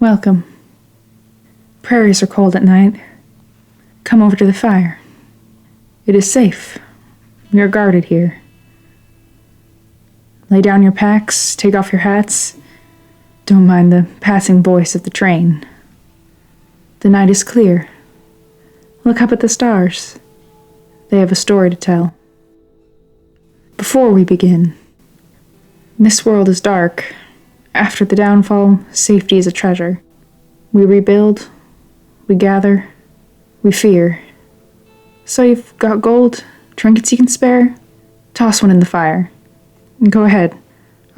Welcome. Prairies are cold at night. Come over to the fire. It is safe. You're guarded here. Lay down your packs, take off your hats. Don't mind the passing voice of the train. The night is clear. Look up at the stars. They have a story to tell. Before we begin, this world is dark. After the downfall, safety is a treasure. We rebuild, we gather, we fear. So you've got gold, trinkets you can spare? Toss one in the fire. Go ahead.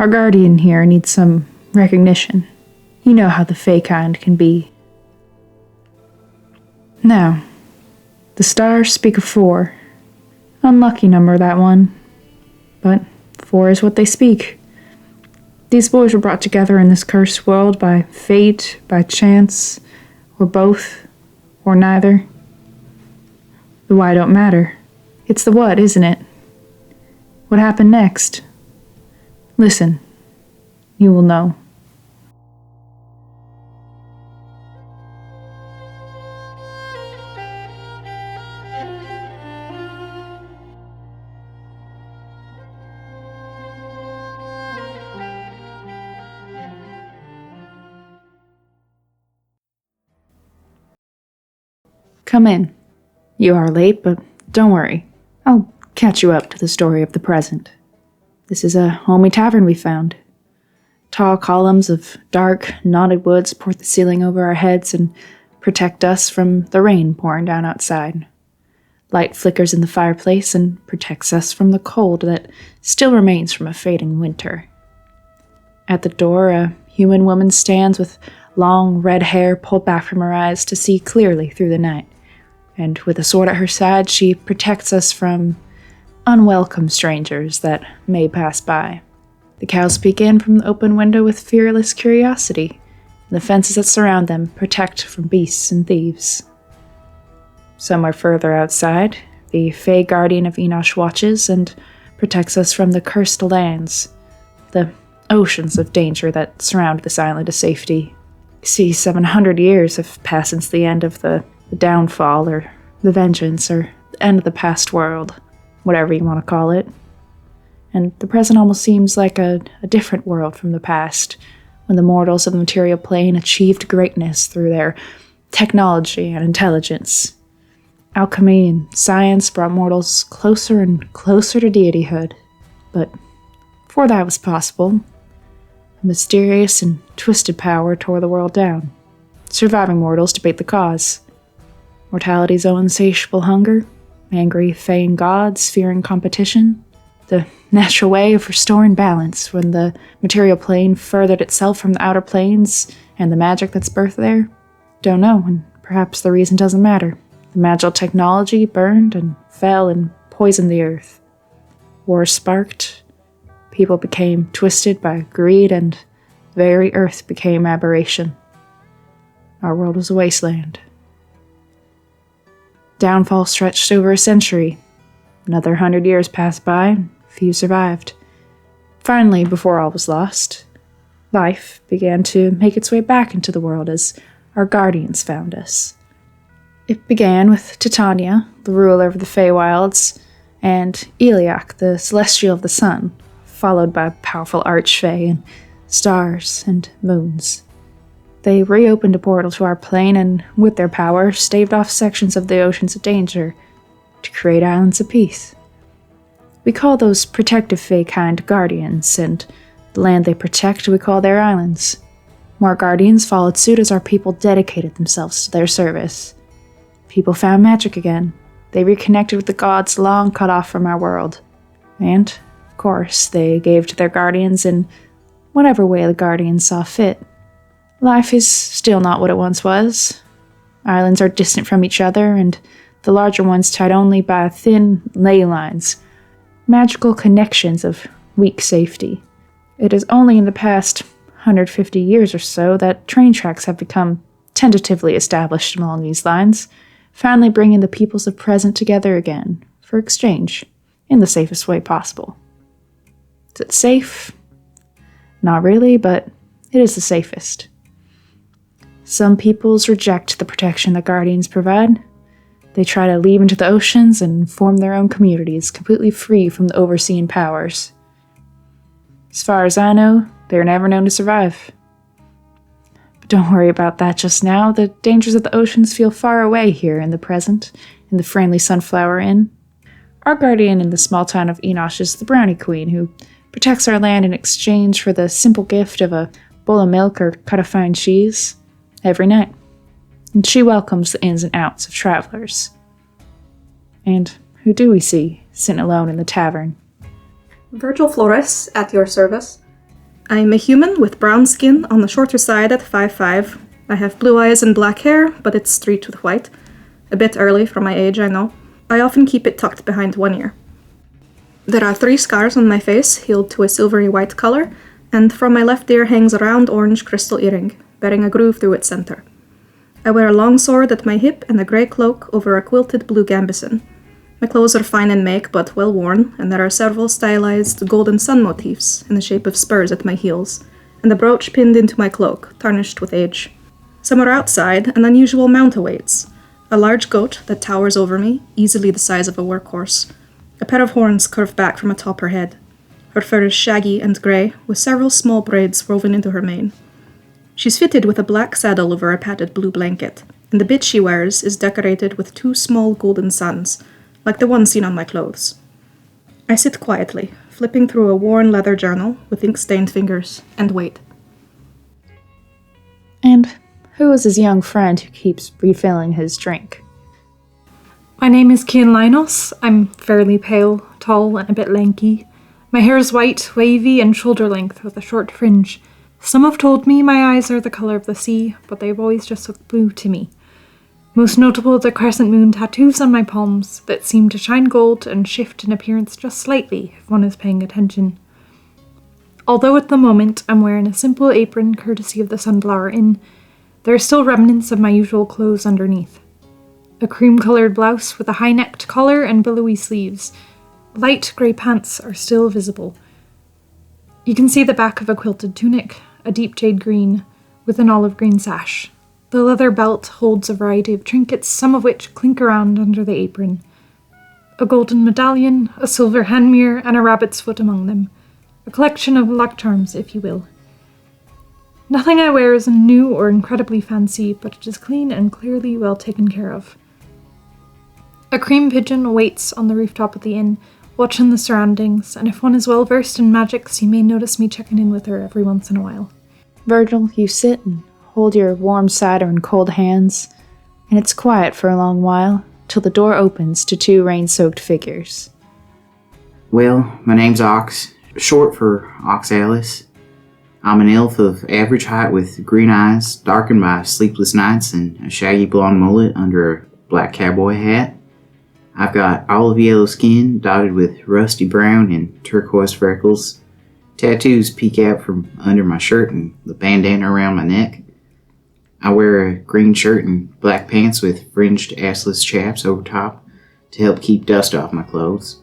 Our guardian here needs some recognition. You know how the Fey kind can be. Now, the stars speak of 4. Unlucky number, that one. But 4 is what they speak. These boys were brought together in this cursed world by fate, by chance, or both, or neither. The why don't matter. It's the what, isn't it? What happened next? Listen. You will know. Come in. You are late, but don't worry. I'll catch you up to the story of the present. This is a homey tavern we found. Tall columns of dark, knotted wood support the ceiling over our heads and protect us from the rain pouring down outside. Light flickers in the fireplace and protects us from the cold that still remains from a fading winter. At the door, a human woman stands with long red hair pulled back from her eyes to see clearly through the night. And with a sword at her side, she protects us from unwelcome strangers that may pass by. The cows peek in from the open window with fearless curiosity, and the fences that surround them protect from beasts and thieves. Somewhere further outside, the Fey Guardian of Enosh watches and protects us from the cursed lands, the oceans of danger that surround this island of safety. You see, 700 years have passed since the end of the downfall, or the vengeance, or the end of the past world, whatever you want to call it. And the present almost seems like a different world from the past, when the mortals of the material plane achieved greatness through their technology and intelligence. Alchemy and science brought mortals closer and closer to deityhood. But before that was possible, a mysterious and twisted power tore the world down. Surviving mortals debate the cause. Mortality's own insatiable hunger, angry Fey gods fearing competition, the natural way of restoring balance when the material plane furthered itself from the outer planes and the magic that's birthed there? Don't know, and perhaps the reason doesn't matter. The magical technology burned and fell and poisoned the earth. Wars sparked, people became twisted by greed, and the very earth became aberration. Our world was a wasteland. Downfall stretched over a century. Another 100 years passed by, few survived. Finally, before all was lost, life began to make its way back into the world as our guardians found us. It began with Titania, the ruler of the Feywilds, and Eliak, the celestial of the sun, followed by powerful archfey and stars and moons. They reopened a portal to our plane and, with their power, staved off sections of the oceans of danger to create islands of peace. We call those protective Fey kind guardians, and the land they protect we call their islands. More guardians followed suit as our people dedicated themselves to their service. People found magic again. They reconnected with the gods long cut off from our world. And, of course, they gave to their guardians in whatever way the guardians saw fit. Life is still not what it once was. Islands are distant from each other, and the larger ones tied only by thin ley lines, magical connections of weak safety. It is only in the past 150 years or so that train tracks have become tentatively established along these lines, finally bringing the peoples of present together again for exchange in the safest way possible. Is it safe? Not really, but it is the safest. Some peoples reject the protection the Guardians provide. They try to leave into the oceans and form their own communities, completely free from the overseeing powers. As far as I know, they are never known to survive. But don't worry about that just now. The dangers of the oceans feel far away here in the present, in the friendly Sunflower Inn. Our guardian in the small town of Enosh is the Brownie Queen, who protects our land in exchange for the simple gift of a bowl of milk or cut of fine cheese every night. And she welcomes the ins and outs of travelers. And who do we see sitting alone in the tavern? Virgil Flores, at your service. I'm a human with brown skin on the shorter side at 5'5". I have blue eyes and black hair, but it's streaked with white. A bit early for my age, I know. I often keep it tucked behind one ear. There are 3 scars on my face, healed to a silvery white color, and from my left ear hangs a round orange crystal earring, bearing a groove through its center. I wear a long sword at my hip and a grey cloak over a quilted blue gambeson. My clothes are fine in make, but well worn, and there are several stylized golden sun motifs in the shape of spurs at my heels, and a brooch pinned into my cloak, tarnished with age. Somewhere outside, an unusual mount awaits. A large goat that towers over me, easily the size of a workhorse. A pair of horns curve back from atop her head. Her fur is shaggy and grey, with several small braids woven into her mane. She's fitted with a black saddle over a padded blue blanket, and the bit she wears is decorated with 2 small golden suns, like the one seen on my clothes. I sit quietly, flipping through a worn leather journal with ink-stained fingers, and wait. And who is his young friend who keeps refilling his drink? My name is Kian-Mae. I'm fairly pale, tall, and a bit lanky. My hair is white, wavy, and shoulder-length with a short fringe. Some have told me my eyes are the colour of the sea, but they've always just looked blue to me. Most notable are the crescent moon tattoos on my palms that seem to shine gold and shift in appearance just slightly if one is paying attention. Although at the moment I'm wearing a simple apron courtesy of the Sunflower Inn, there are still remnants of my usual clothes underneath. A cream-coloured blouse with a high-necked collar and billowy sleeves. Light grey pants are still visible. You can see the back of a quilted tunic, a deep jade green, with an olive green sash. The leather belt holds a variety of trinkets, some of which clink around under the apron. A golden medallion, a silver hand mirror, and a rabbit's foot among them. A collection of luck charms, if you will. Nothing I wear is new or incredibly fancy, but it is clean and clearly well taken care of. A cream pigeon waits on the rooftop of the inn, watching the surroundings, and if one is well versed in magics, you may notice me checking in with her every once in a while. Virgil, you sit and hold your warm cider in cold hands, and it's quiet for a long while, till the door opens to 2 rain-soaked figures. Well, my name's Ox, short for Oxalis. I'm an elf of average height with green eyes, darkened by sleepless nights, and a shaggy blonde mullet under a black cowboy hat. I've got olive yellow skin dotted with rusty brown and turquoise freckles. Tattoos peek out from under my shirt and the bandana around my neck. I wear a green shirt and black pants with fringed assless chaps over top to help keep dust off my clothes.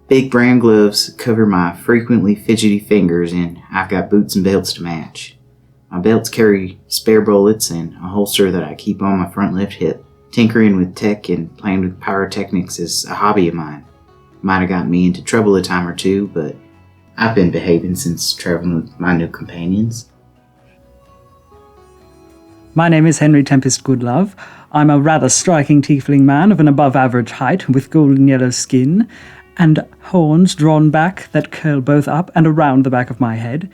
Big brown gloves cover my frequently fidgety fingers, and I've got boots and belts to match. My belts carry spare bullets and a holster that I keep on my front left hip. Tinkering with tech and playing with pyrotechnics is a hobby of mine. Might have gotten me into trouble a time or two, but I've been behaving since traveling with my new companions. My name is Henry Tempest Goodlove. I'm a rather striking tiefling man of an above-average height with golden yellow skin and horns drawn back that curl both up and around the back of my head.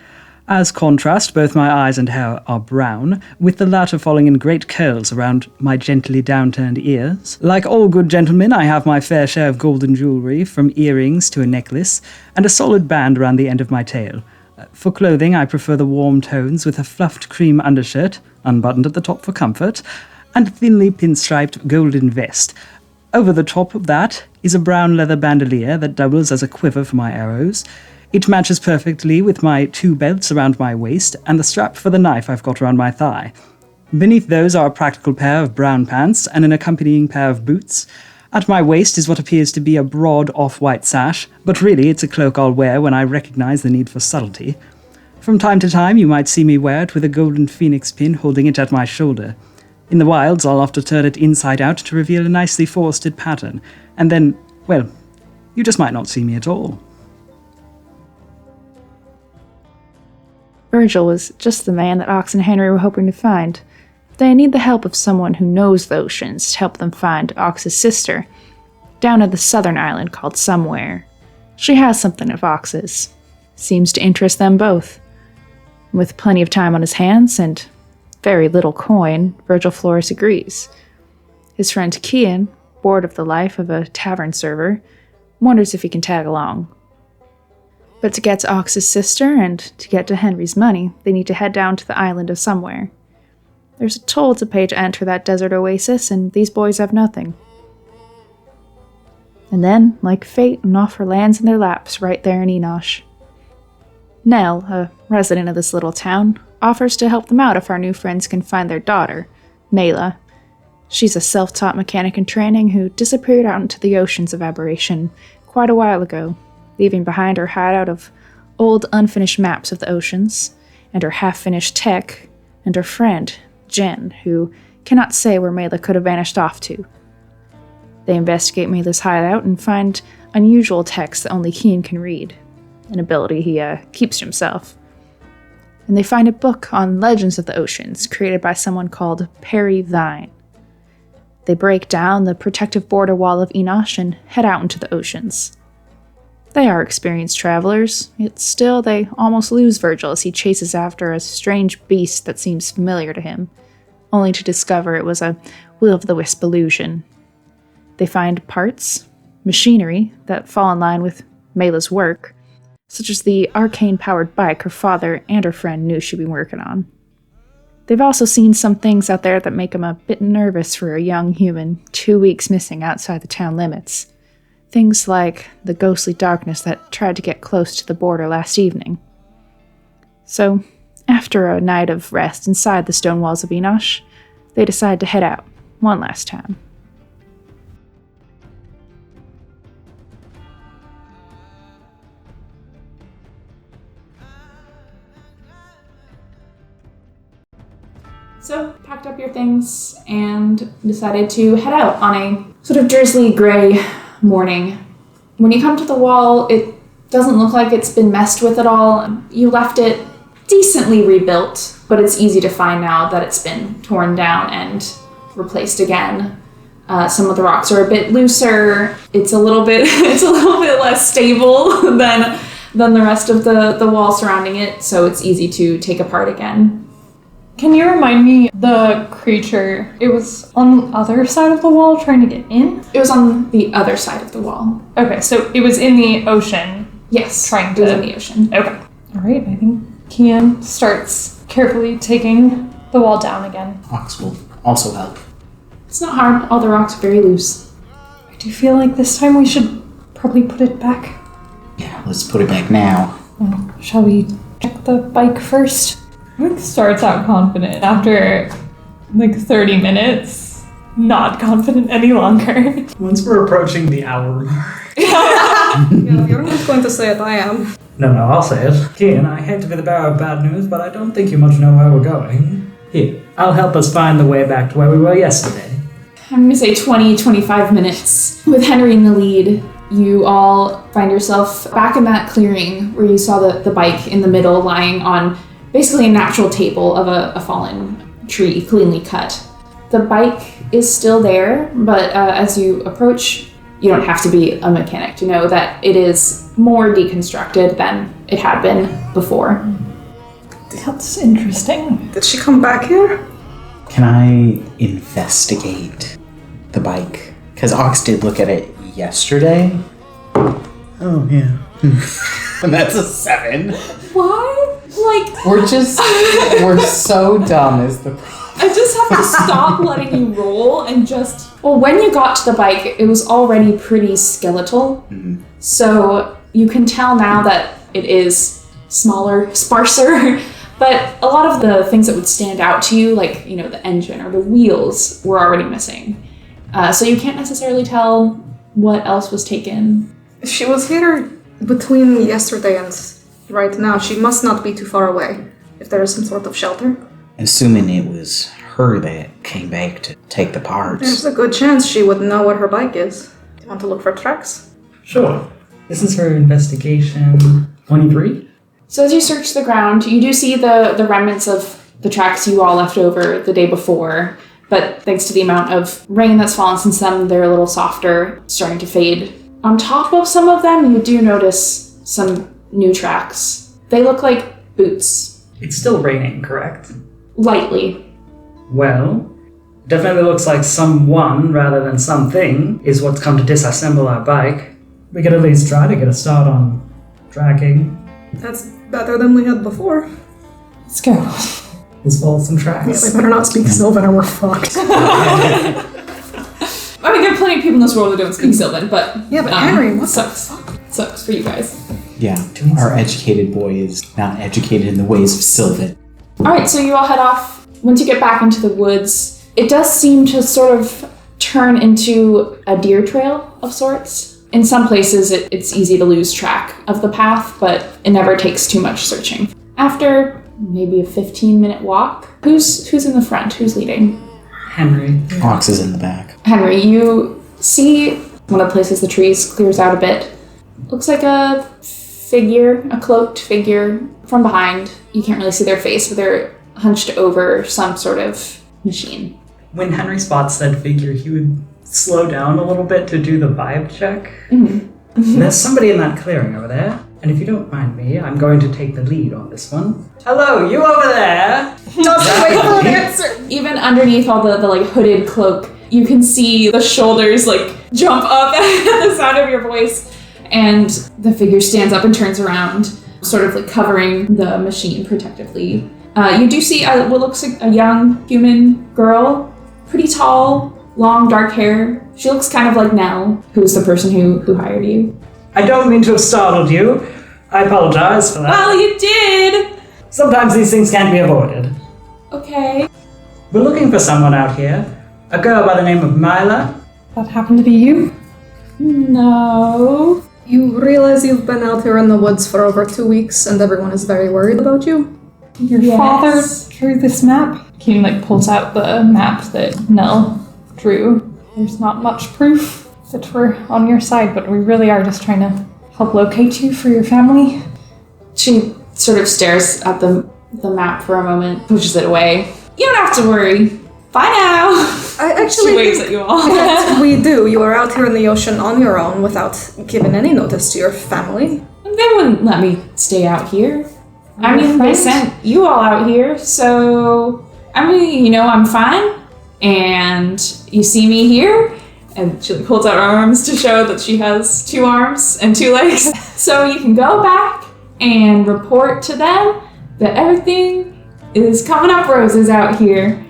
As contrast, both my eyes and hair are brown, with the latter falling in great curls around my gently downturned ears. Like all good gentlemen, I have my fair share of golden jewellery, from earrings to a necklace, and a solid band around the end of my tail. For clothing, I prefer the warm tones with a fluffed cream undershirt, unbuttoned at the top for comfort, and thinly pinstriped golden vest. Over the top of that is a brown leather bandolier that doubles as a quiver for my arrows. It matches perfectly with my 2 belts around my waist and the strap for the knife I've got around my thigh. Beneath those are a practical pair of brown pants and an accompanying pair of boots. At my waist is what appears to be a broad off-white sash, but really it's a cloak I'll wear when I recognize the need for subtlety. From time to time, you might see me wear it with a golden phoenix pin holding it at my shoulder. In the wilds, I'll often turn it inside out to reveal a nicely forested pattern, and then, well, you just might not see me at all. Virgil was just the man that Ox and Henry were hoping to find. They need the help of someone who knows the oceans to help them find Ox's sister, down at the southern island called Somewhere. She has something of Ox's. Seems to interest them both. With plenty of time on his hands and very little coin, Virgil Flores agrees. His friend Kian, bored of the life of a tavern server, wonders if he can tag along. But to get to Ox's sister and to get to Henry's money, they need to head down to the island of Somewhere. There's a toll to pay to enter that desert oasis, and these boys have nothing. And then, like fate, an offer lands in their laps right there in Enosh. Nell, a resident of this little town, offers to help them out if our new friends can find their daughter, Meila. She's a self-taught mechanic in training who disappeared out into the oceans of aberration quite a while ago, leaving behind her hideout of old unfinished maps of the oceans, and her half-finished tech, and her friend, Jen, who cannot say where Meila could have vanished off to. They investigate Meila's hideout and find unusual text that only Kian can read, an ability he keeps to himself. And they find a book on legends of the oceans created by someone called Perry Vine. They break down the protective border wall of Enosh and head out into the oceans. They are experienced travelers, yet still they almost lose Virgil as he chases after a strange beast that seems familiar to him, only to discover it was a will-o'-the-wisp illusion. They find parts, machinery, that fall in line with Meila's work, such as the arcane-powered bike her father and her friend knew she'd been working on. They've also seen some things out there that make them a bit nervous for a young human 2 weeks missing outside the town limits. Things like the ghostly darkness that tried to get close to the border last evening. So, after a night of rest inside the stone walls of Enosh, they decide to head out one last time. So, packed up your things and decided to head out on a sort of drizzly gray morning. When you come to the wall, it doesn't look like it's been messed with at all. You left it decently rebuilt, but it's easy to find now that it's been torn down and replaced again. Some of the rocks are a bit looser. It's a little bit less stable than the rest of the wall surrounding it, so it's easy to take apart again. Can you remind me the creature? It was on the other side of the wall trying to get in? It was on the other side of the wall. Okay, so it was in the ocean. Yes, trying it was in the ocean. Okay. All right, I think Kian starts carefully taking the wall down again. Ox will also help. It's not hard. All the rocks are very loose. I do feel like this time we should probably put it back. Yeah, let's put it back now. Shall we check the bike first? Rick starts out confident. After 30 minutes, not confident any longer. Once we're approaching the hour mark. Yeah, you're not going to say it, I am. No, I'll say it. Kian, I hate to be the bearer of bad news, but I don't think you much know where we're going. Here, I'll help us find the way back to where we were yesterday. I'm going to say 20-25 minutes. With Henry in the lead, you all find yourself back in that clearing where you saw the bike in the middle lying on basically a natural table of a fallen tree, cleanly cut. The bike is still there, but as you approach, you don't have to be a mechanic to know that it is more deconstructed than it had been before. That's interesting. Did she come back here? Can I investigate the bike? Because Ox did look at it yesterday. Oh, yeah. And that's a 7. Why? We're so dumb is the problem. I just have to stop letting you roll and when you got to the bike, it was already pretty skeletal. Mm-hmm. So you can tell now that it is smaller, sparser, but a lot of the things that would stand out to you, like, the engine or the wheels, were already missing. So you can't necessarily tell what else was taken. She was here between yesterday and right now. She must not be too far away, if there is some sort of shelter. Assuming it was her that came back to take the parts. There's a good chance she would know what her bike is. Do you want to look for tracks? Sure. This is her investigation 23. So as you search the ground, you do see the remnants of the tracks you all left over the day before, but thanks to the amount of rain that's fallen since then, they're a little softer, starting to fade. On top of some of them, you do notice some new tracks. They look like boots. It's still raining, correct? Lightly. Well, definitely looks like someone rather than something is what's come to disassemble our bike. We could at least try to get a start on tracking. That's better than we had before. Let's go. Let's follow some tracks. Yeah, we better not speak Sylvan or we're fucked. I mean, there are plenty of people in this world that don't speak Sylvan, but... Yeah, but Henry, what sucks. Sucks for you guys. Yeah, our educated boy is not educated in the ways of Sylvan. Alright, so you all head off. Once you get back into the woods, it does seem to sort of turn into a deer trail of sorts. In some places, it's easy to lose track of the path, but it never takes too much searching. After maybe a 15-minute walk, who's in the front? Who's leading? Henry. Ox is in the back. Henry, you see one of the places the trees clears out a bit. Looks like a cloaked figure from behind. You can't really see their face, but they're hunched over some sort of machine. When Henry spots that figure, he would slow down a little bit to do the vibe check. Mm-hmm. There's somebody in that clearing over there. And if you don't mind me, I'm going to take the lead on this one. Hello, you over there! Doesn't wait for an answer! Even underneath all the like hooded cloak, you can see the shoulders like jump up at the sound of your voice. And the figure stands up and turns around, sort of like covering the machine protectively. You do see what looks like a young human girl, pretty tall, long dark hair. She looks kind of like Nell, who's the person who hired you. I don't mean to have startled you. I apologize for that. Well, you did! Sometimes these things can't be avoided. Okay. We're looking for someone out here. A girl by the name of Meila. That happened to be you? No. You realize you've been out here in the woods for over 2 weeks and everyone is very worried about you? Your father drew this map? Kian like pulls out the map that Nell drew. There's not much proof that we're on your side, but we really are just trying to help locate you for your family. She sort of stares at the map for a moment, pushes it away. You don't have to worry. Bye now. I actually she waves at you all. that we do. You are out here in the ocean on your own without giving any notice to your family. They wouldn't let me stay out here. I mean, they sent you all out here, so I mean, I'm fine. And you see me here, and she holds out her arms to show that she has 2 arms and 2 legs. So you can go back and report to them that everything is coming up roses out here.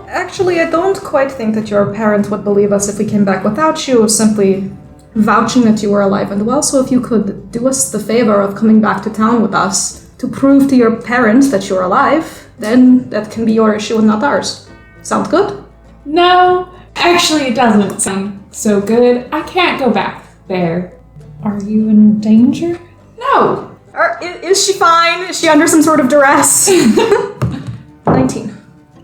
Actually, I don't quite think that your parents would believe us if we came back without you simply vouching that you were alive and well. So if you could do us the favor of coming back to town with us to prove to your parents that you're alive, then that can be your issue and not ours. Sound good? No, actually it doesn't sound so good. I can't go back there. Are you in danger? No. Is she fine? Is she under some sort of duress? 19.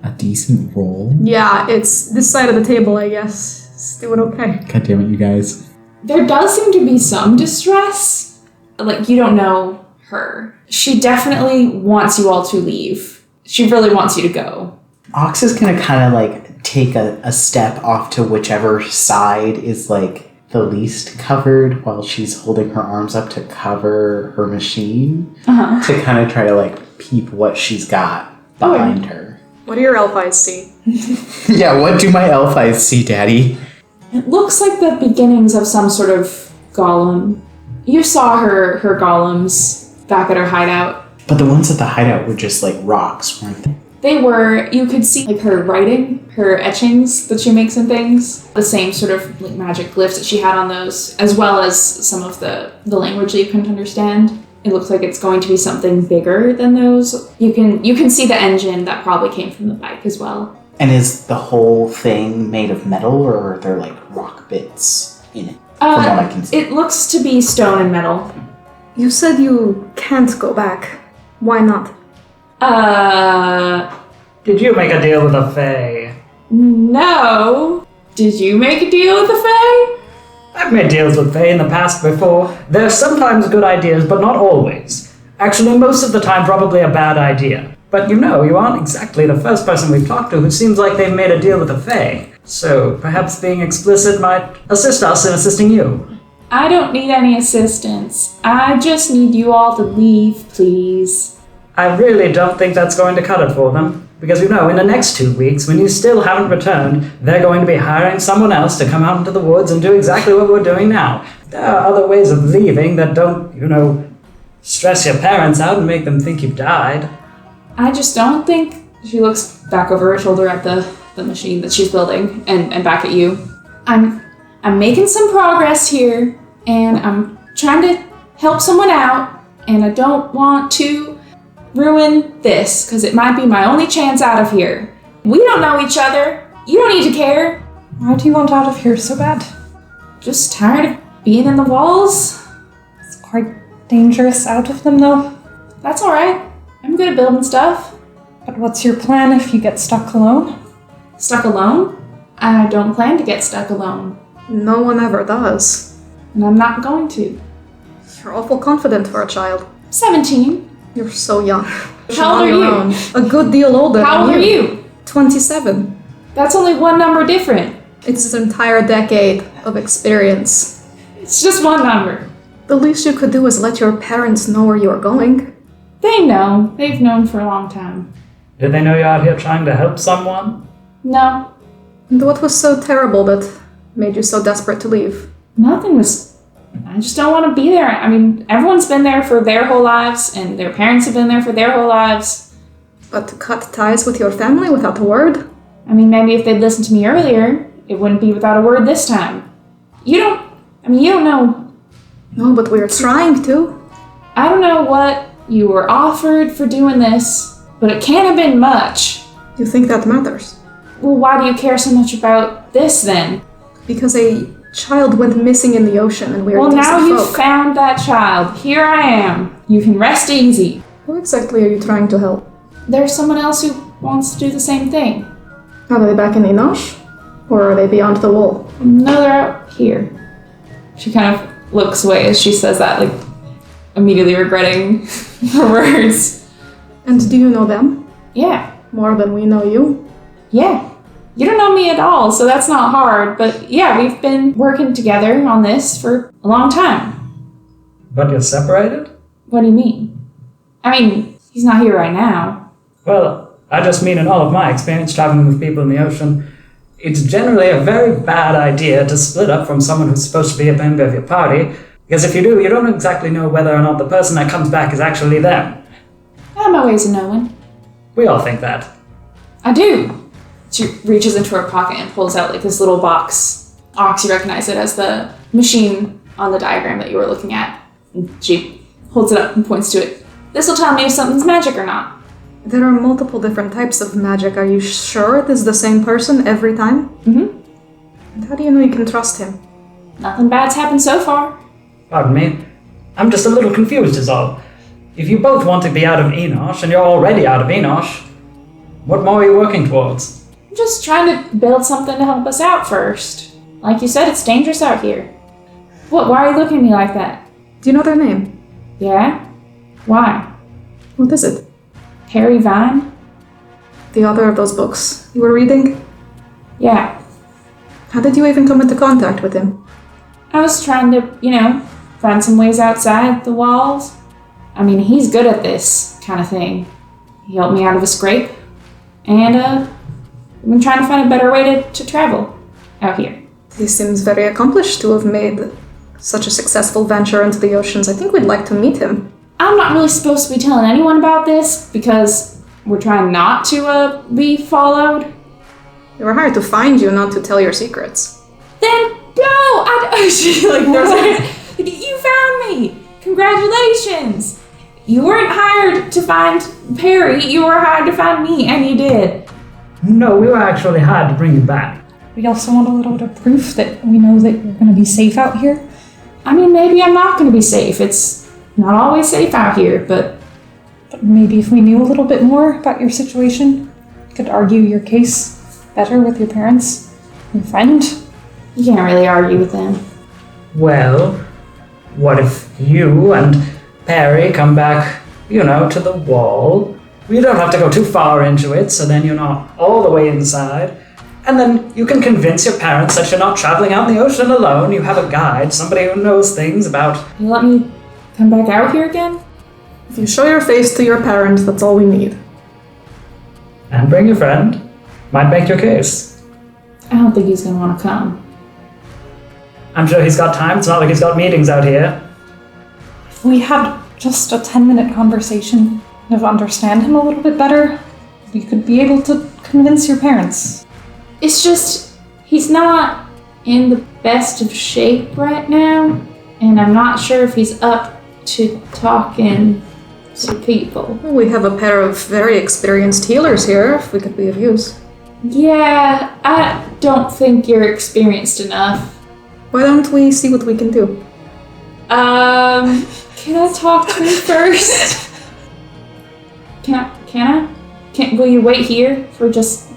A decent roll? Yeah, it's this side of the table, I guess. It's doing okay. God damn it, you guys. There does seem to be some distress. Like, you don't know her. She definitely wants you all to leave. She really wants you to go. Ox is gonna kind of like take a step off to whichever side is like the least covered while she's holding her arms up to cover her machine to kind of try to like peep what she's got behind her. What do your elf eyes see? Yeah, what do my elf eyes see, Daddy? It looks like the beginnings of some sort of golem. You saw her golems back at her hideout. But the ones at the hideout were just like rocks, weren't they? They were, you could see like her writing, her etchings that she makes and things, the same sort of like magic glyphs that she had on those, as well as some of the language that you couldn't understand. It looks like it's going to be something bigger than those. You can see the engine that probably came from the bike as well. And is the whole thing made of metal, or are there like rock bits in it? From what I can see. It looks to be stone and metal. You said you can't go back. Why not? Did you make a deal with the Fae? No. Did you make a deal with the Fae? I've made deals with Fae in the past before. They're sometimes good ideas, but not always. Actually, most of the time, probably a bad idea. But you aren't exactly the first person we've talked to who seems like they've made a deal with the Fae. So perhaps being explicit might assist us in assisting you. I don't need any assistance. I just need you all to leave, please. I really don't think that's going to cut it for them. Because in the next 2 weeks, when you still haven't returned, they're going to be hiring someone else to come out into the woods and do exactly what we're doing now. There are other ways of leaving that don't, stress your parents out and make them think you've died. I just don't think... She looks back over her shoulder at the machine that she's building and back at you. I'm making some progress here, and I'm trying to help someone out, and I don't want to ruin this, because it might be my only chance out of here. We don't know each other. You don't need to care. Why do you want out of here so bad? Just tired of being in the walls. It's quite dangerous out of them, though. That's alright. I'm good at building stuff. But what's your plan if you get stuck alone? Stuck alone? I don't plan to get stuck alone. No one ever does. And I'm not going to. You're awful confident for a child. 17. You're so young. How old are you? A good deal older How old than are you? 27. That's only one number different. It's an entire decade of experience. It's just one number. The least you could do is let your parents know where you're going. They know. They've known for a long time. Did they know you're out here trying to help someone? No. And what was so terrible that made you so desperate to leave? Nothing was... I just don't want to be there. I mean, everyone's been there for their whole lives, and their parents have been there for their whole lives. But to cut ties with your family without a word? I mean, maybe if they'd listened to me earlier, it wouldn't be without a word this time. You don't know. No, but we're trying to. I don't know what you were offered for doing this, but it can't have been much. You think that matters? Well, why do you care so much about this then? Because a child went missing in the ocean and we're Well, decent now you've folk. found that child. Here I am. You can rest easy. Who exactly are you trying to help? There's someone else who wants to do the same thing. Are they back in Enosh? Or are they beyond the wall? No, they're out here. She kind of looks away as she says that, like, immediately regretting her words. And do you know them? Yeah. More than we know you? Yeah. You don't know me at all, so that's not hard. But yeah, we've been working together on this for a long time. But you're separated? What do you mean? I mean, he's not here right now. Well, I just mean in all of my experience traveling with people in the ocean, it's generally a very bad idea to split up from someone who's supposed to be a member of your party, because if you do, you don't exactly know whether or not the person that comes back is actually them. I have my ways of knowing. We all think that. I do. She reaches into her pocket and pulls out like this little box. Ox, you recognize it as the machine on the diagram that you were looking at. And she holds it up and points to it. This will tell me if something's magic or not. There are multiple different types of magic. Are you sure it is the same person every time? Mm-hmm. And how do you know you can trust him? Nothing bad's happened so far. Pardon me. I'm just a little confused is all. If you both want to be out of Enosh, and you're already out of Enosh, what more are you working towards? I'm just trying to build something to help us out first. Like you said, it's dangerous out here. What? Why are you looking at me like that? Do you know their name? Yeah? Why? What is it? Harry Vine? The author of those books you were reading? Yeah. How did you even come into contact with him? I was trying to, find some ways outside the walls. I mean, he's good at this kind of thing. He helped me out of a scrape. And, I've been trying to find a better way to travel out here. He seems very accomplished to have made such a successful venture into the oceans. I think we'd like to meet him. I'm not really supposed to be telling anyone about this because we're trying not to be followed. We were hired to find you, not to tell your secrets. Then go! She like throws her. You found me! Congratulations! You weren't hired to find Perry, you were hired to find me, and you did. No, we were actually hired to bring you back. We also want a little bit of proof that we know that you're going to be safe out here. I mean, maybe I'm not going to be safe. It's not always safe out here, but maybe if we knew a little bit more about your situation, you could argue your case better with your parents and friend. you can't really argue with them. Well, what if you and Perry come back, to the wall? You don't have to go too far into it, so then you're not all the way inside. And then you can convince your parents that you're not traveling out in the ocean alone. You have a guide, somebody who knows things about... You let me come back out here again? If you show your face to your parents, that's all we need. And bring your friend. Might make your case. I don't think he's gonna want to come. I'm sure he's got time. It's not like he's got meetings out here. If we had just a 10-minute conversation to understand him a little bit better, we could be able to convince your parents. It's just, he's not in the best of shape right now, and I'm not sure if he's up to talking to people. Well, we have a pair of very experienced healers here, if we could be of use. Yeah, I don't think you're experienced enough. Why don't we see what we can do? Can I talk to him first? Can I? Will you wait here for just,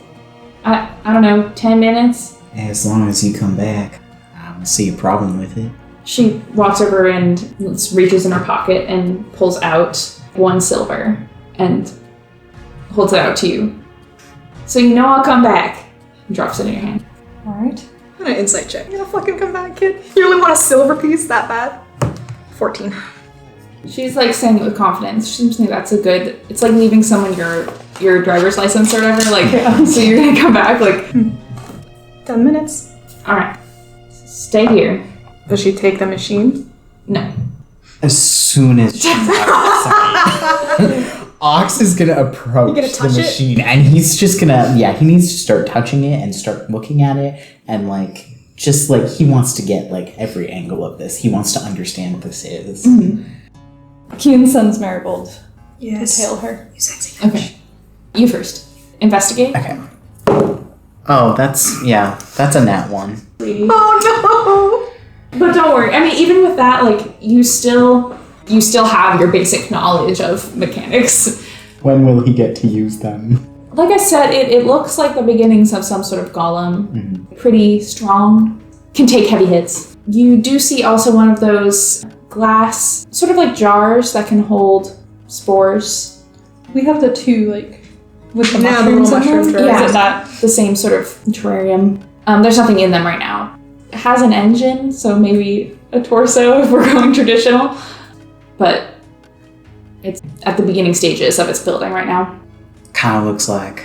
I don't know, 10 minutes? As long as you come back, I don't see a problem with it. She walks over and reaches in her pocket and pulls out 1 silver and holds it out to you. So you know I'll come back. And drops it in your hand. Alright. An insight check. You're gonna fucking come back, kid. You really want a silver piece that bad? 14. She's like saying it with confidence. She seems to think that's a good, it's like leaving someone your driver's license or whatever. Like, so you're gonna come back like, 10 minutes. Alright, stay here. Does she take the machine? No. As soon as she's outside, Ox is gonna approach the machine and he's just gonna, he needs to start touching it and start looking at it and he wants to get every angle of this. He wants to understand what this is. Mm-hmm. Kian sends Marigold to Yes. tail her. You sexy. Okay. You first. Investigate. Okay. Oh, that's a nat 1. Oh But don't worry. I mean, even with that, you still have your basic knowledge of mechanics. When will he get to use them? Like I said, it looks like the beginnings of some sort of golem. Mm-hmm. Pretty strong. Can take heavy hits. You do see also one of those glass, sort of like jars that can hold spores. We have the 2, with the Yeah, the mushrooms little in them. mushroom Yeah. jars. Is it that? The same sort of terrarium. There's nothing in them right now. It has an engine, so maybe a torso if we're going traditional. But it's at the beginning stages of its building right now. Kind of looks like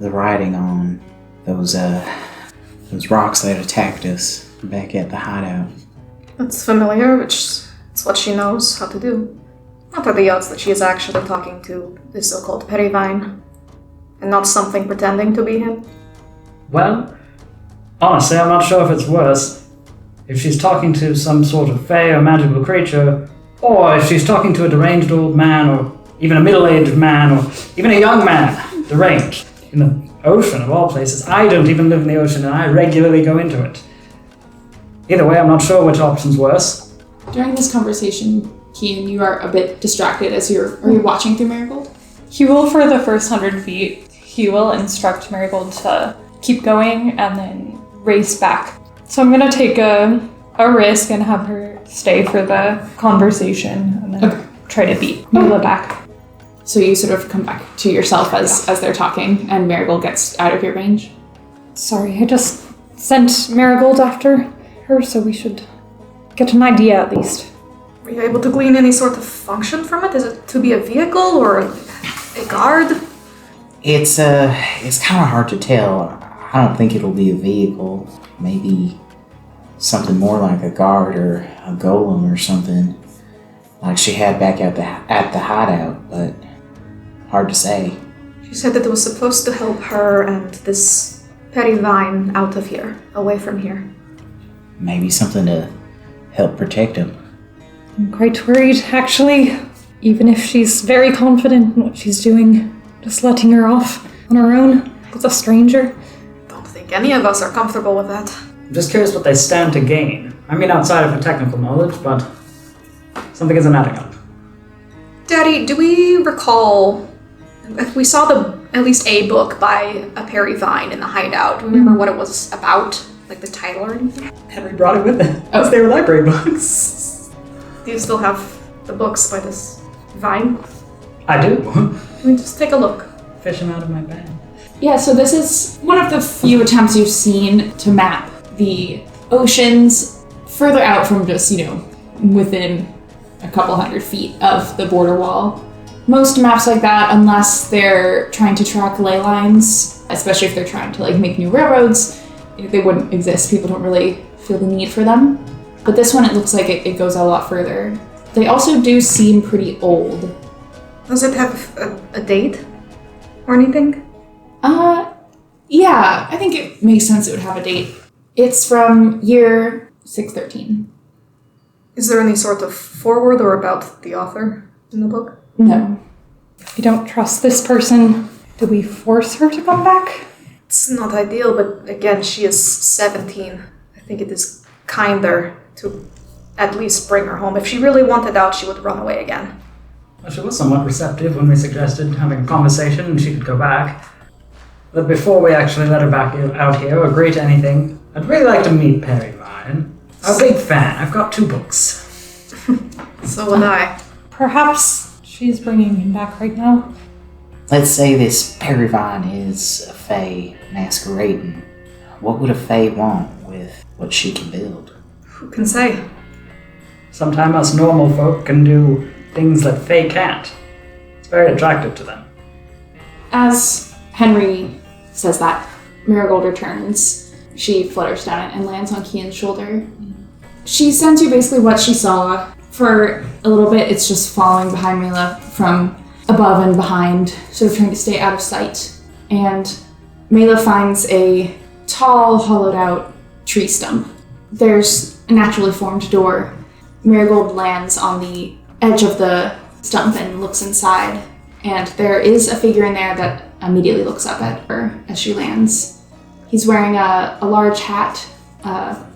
the writing on those rocks that attacked us back at the hideout. That's familiar, which is what she knows how to do. What are the odds that she is actually talking to this so-called Perryvine, and not something pretending to be him? Well, honestly, I'm not sure if it's worse. If she's talking to some sort of fey or magical creature, or if she's talking to a deranged old man, or even a middle-aged man, or even a young man, deranged, in the ocean of all places. I don't even live in the ocean, and I regularly go into it. Either way, I'm not sure which option's worse. During this conversation, Kian, you are a bit distracted as are you watching through Marigold? He will, for the first 100 feet, he will instruct Marigold to keep going and then race back. So I'm going to take a risk and have her stay for the conversation and then try to beat Meila back. So you sort of come back to yourself as they're talking, and Marigold gets out of your range. Sorry, I just sent Marigold after her, so we should get an idea at least. Were you able to glean any sort of function from it? Is it to be a vehicle or a guard? It's kind of hard to tell. I don't think it'll be a vehicle. Maybe something more like a guard or a golem or something, like she had back at the hideout. But hard to say. She said that it was supposed to help her and this Perryvine out of here, away from here. Maybe something to help protect him. I'm quite worried, actually. Even if she's very confident in what she's doing, just letting her off on her own with a stranger. Don't think any of us are comfortable with that. I'm just curious what they stand to gain. I mean, outside of her technical knowledge, but something isn't adding up. Daddy, do we recall... We saw at least a book by a Perry Vine in the hideout. Do we remember what it was about? Like the title or anything? Henry brought it with him. Oh, they were library books. Do you still have the books by this Vine? I do. Let me just take a look. Fish them out of my bag. Yeah, so this is one of the few attempts you've seen to map the oceans further out from just, within a couple 100 feet of the border wall. Most maps like that, unless they're trying to track ley lines, especially if they're trying to make new railroads, they wouldn't exist. People don't really feel the need for them. But this one, it looks like it goes a lot further. They also do seem pretty old. Does it have a date or anything? Yeah, I think it makes sense it would have a date. It's from year 613. Is there any sort of foreword or about the author in the book? No. If you don't trust this person, do we force her to come back? It's not ideal, but again, she is 17. I think it is kinder to at least bring her home. If she really wanted out, she would run away again. Well, she was somewhat receptive when we suggested having a conversation and she could go back. But before we actually let her back out here or agree to anything, I'd really like to meet Perry Vine. I'm a big fan. I've got 2 books. So would I. Perhaps she's bringing him back right now. Let's say this Perry Vine is a fae masquerading. What would a fae want with what she can build? Who can say? Sometimes us normal folk can do things that fae can't. It's very attractive to them. As Henry says that, Marigold returns. She flutters down and lands on Kian's shoulder. She sends you basically what she saw. For a little bit, it's just following behind Meila from above and behind, sort of trying to stay out of sight. And Meila finds a tall, hollowed-out tree stump. There's a naturally formed door. Marigold lands on the edge of the stump and looks inside. And there is a figure in there that immediately looks up at her as she lands. He's wearing a large hat,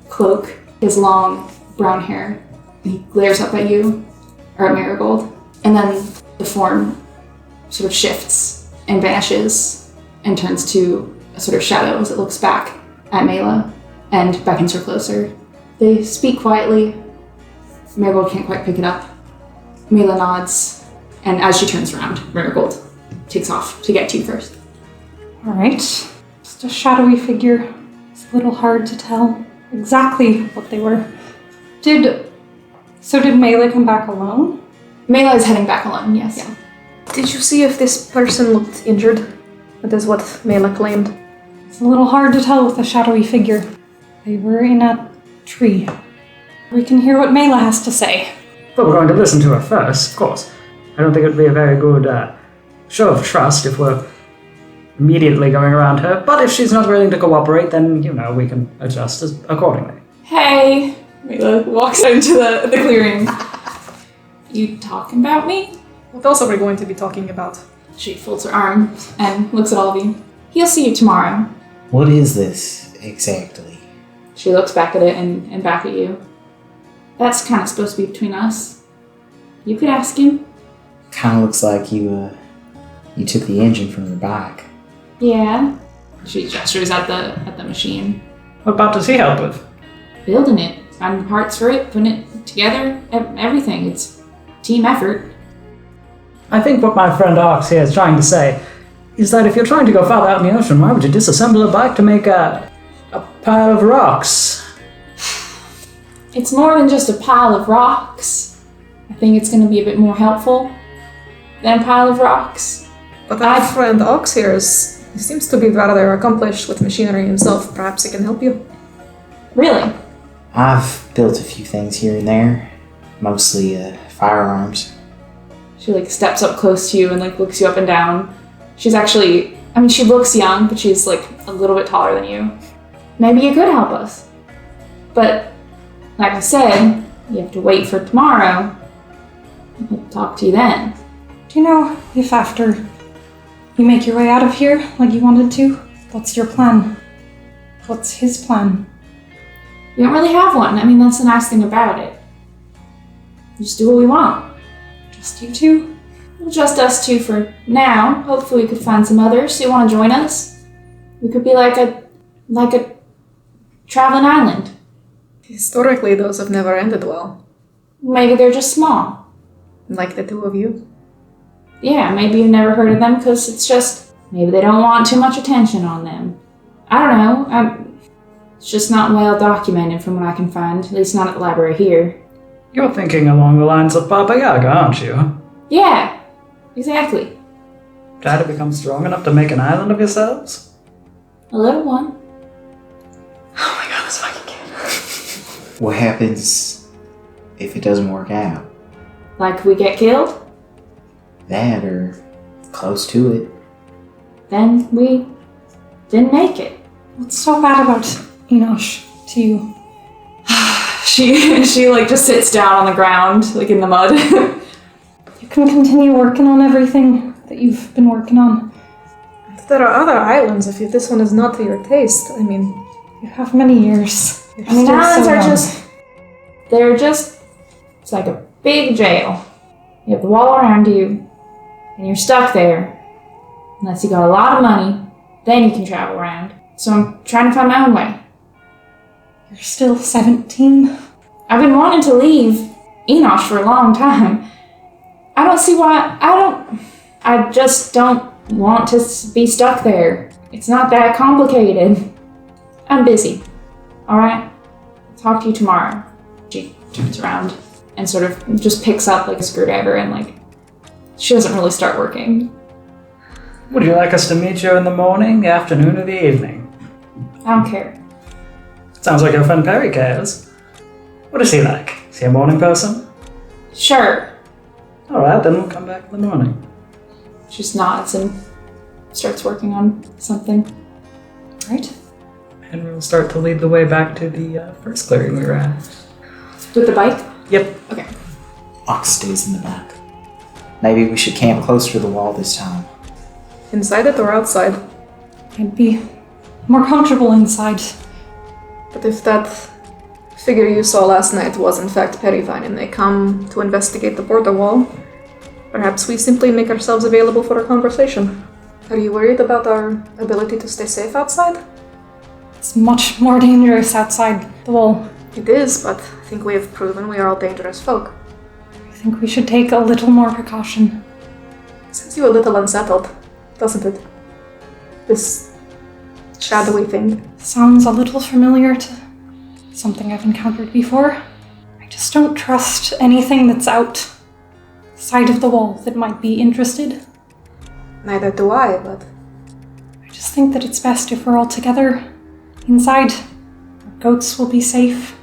cloak, his long brown hair. He glares up at you, or at Marigold, and then the form sort of shifts and vanishes and turns to a sort of shadow as it looks back at Meila and beckons her closer. They speak quietly. Marigold can't quite pick it up. Meila nods, and as she turns around, Marigold takes off to get to you first. All right. Just a shadowy figure. It's a little hard to tell exactly what they were. Did Meila come back alone? Meila is heading back alone, yes. Yeah. Did you see if this person looked injured? That is what Meila claimed. It's a little hard to tell with a shadowy figure. They were in a tree. We can hear what Meila has to say. But we're going to listen to her first, of course. I don't think it would be a very good show of trust if we're immediately going around her. But if she's not willing to cooperate, then, we can adjust accordingly. Hey! Meila walks out into the clearing. You talking about me? What else are we going to be talking about? She folds her arms and looks at all of you. He'll see you tomorrow. What is this exactly? She looks back at it and back at you. That's kind of supposed to be between us. You could ask him. Kind of looks like you took the engine from the bike. Yeah. She gestures at the machine. What part does he help with? Building it. Finding parts for it, putting it together, everything. It's team effort. I think what my friend Ox here is trying to say is that if you're trying to go farther out in the ocean, why would you disassemble a bike to make a pile of rocks? It's more than just a pile of rocks. I think it's going to be a bit more helpful than a pile of rocks. But our friend Ox here he seems to be rather accomplished with machinery himself. Perhaps he can help you. Really? I've built a few things here and there, mostly firearms. She steps up close to you and looks you up and down. She's actually, she looks young, but she's a little bit taller than you. Maybe you could help us. But like I said, you have to wait for tomorrow. We'll talk to you then. Do you know if after you make your way out of here like you wanted to, what's your plan? What's his plan? We don't really have one. That's the nice thing about it. We just do what we want. Just you two? Just us two for now. Hopefully we could find some others who want to join us. We could be like a traveling island. Historically, those have never ended well. Maybe they're just small. Like the two of you. Yeah, maybe you've never heard of them because it's just, maybe they don't want too much attention on them. I don't know. It's just not well documented from what I can find, at least not at the library here. You're thinking along the lines of Baba Yaga, aren't you? Yeah, exactly. Try to become strong enough to make an island of yourselves? A little one. Oh my god, this fucking kid. What happens if it doesn't work out? Like we get killed? That or close to it. Then we didn't make it. What's so bad about Enosh to you? She like just sits down on the ground, like in the mud. You can continue working on everything that you've been working on. There are other islands if this one is not to your taste. I mean, You have many years. You're I mean, still islands so are young. it's like a big jail. You have the wall around you, and you're stuck there. Unless you got a lot of money, then you can travel around. So I'm trying to find my own way. You're still 17. I've been wanting to leave Enosh for a long time. I don't see why. I just don't want to be stuck there. It's not that complicated. I'm busy. Alright? Talk to you tomorrow. She turns around and sort of just picks up like a screwdriver and like, she doesn't really start working. Would you like us to meet you in the morning, the afternoon, or the evening? I don't care. Sounds like your friend Perry cares. What is he like? Is he a morning person? Sure. Alright, then we'll come back in the morning. She just nods and starts working on something. Right? And we'll start to lead the way back to the first clearing we were at. With the bike? Yep. Okay. Ox stays in the back. Maybe we should camp closer to the wall this time. inside it or outside. I'd be more comfortable inside. But if that figure you saw last night was in fact Perivine and they come to investigate the border wall, perhaps we simply make ourselves available for a conversation. Are you worried about our ability to stay safe outside? It's much more dangerous outside the wall. It is, but I think we have proven we are all dangerous folk. I think we should take a little more precaution. It seems you a little unsettled, doesn't it? This shadowy thing. Sounds a little familiar to something I've encountered before. I just don't trust anything that's outside of the wall that might be interested. Neither do I, but I just think that it's best if we're all together inside. Our goats will be safe.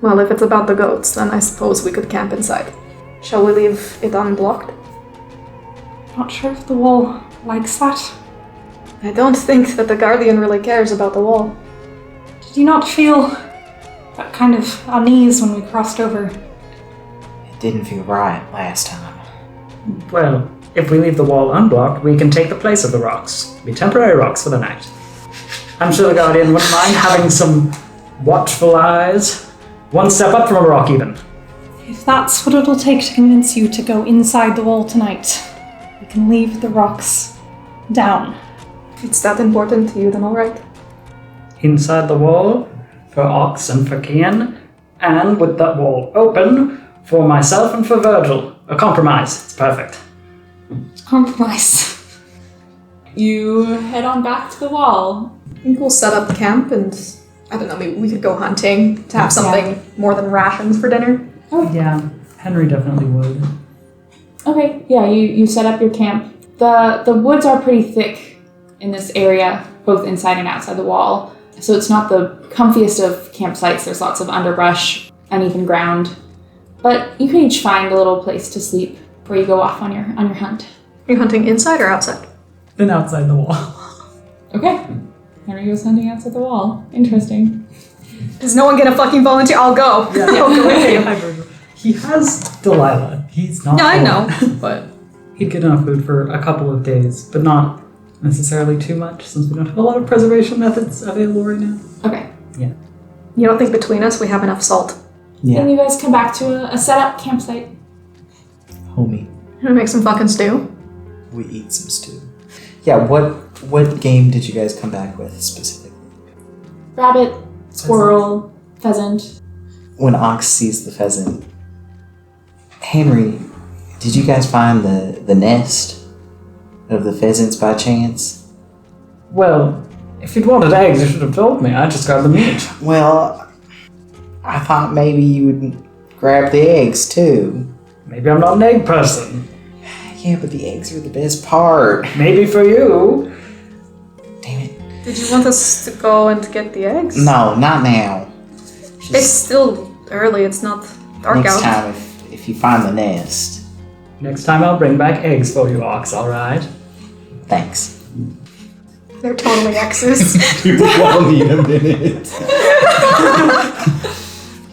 well, if it's about the goats, then I suppose we could camp inside. Shall we leave it unblocked? Not sure if the wall likes that. I don't think that the Guardian really cares about the wall. Did you not feel that kind of unease when we crossed over? It didn't feel right last time. Well, if we leave the wall unblocked, we can take the place of the rocks. Be temporary rocks for the night. I'm sure the Guardian wouldn't mind having some watchful eyes. One step up from a rock, even. If that's what it'll take to convince you to go inside the wall tonight, we can leave the rocks down. If it's that important to you, then alright. Inside the wall for Ox and for Kian, and with that wall open for myself and for Virgil. A compromise. It's perfect. Compromise. You head on back to the wall. I think we'll set up camp and, I don't know, maybe we could go hunting to have something more than rations for dinner. Yeah, Henry definitely would. Okay, yeah, you set up your camp. The woods are pretty thick in this area, both inside and outside the wall. So it's not the comfiest of campsites. There's lots of underbrush, uneven ground. But you can each find a little place to sleep before you go off on your hunt. Are you hunting inside or outside? Then outside the wall. Okay. Henry goes hunting outside the wall. Interesting. Is no one gonna fucking volunteer? I'll go. Yeah. I'll go with you. Hi, Virgil. He has Delilah. He's not. Yeah, I alone. know, but He'd get enough food for a couple of days, but not necessarily too much, since we don't have a lot of preservation methods available right now. Okay. you don't think between us we have enough salt? Then you guys come back to a set up campsite. Homie. Gonna make some fucking stew. We eat some stew. Yeah, what game did you guys come back with specifically? Rabbit, squirrel, pheasant. When Ox sees the pheasant, Henry, did you guys find the nest of the pheasants by chance? Well, if you'd wanted eggs, you should have told me. I just got the meat. Well, I thought maybe you would grab the eggs too. Maybe I'm not an egg person. Yeah, but the eggs are the best part. Maybe for you. Damn it. Did you want us to go and get the eggs? No, not now. It's still early, it's not dark Next out. time if you find the nest. Next time I'll bring back eggs for you, Ox, alright? Thanks. They're totally X's. Dude, I'll need a minute.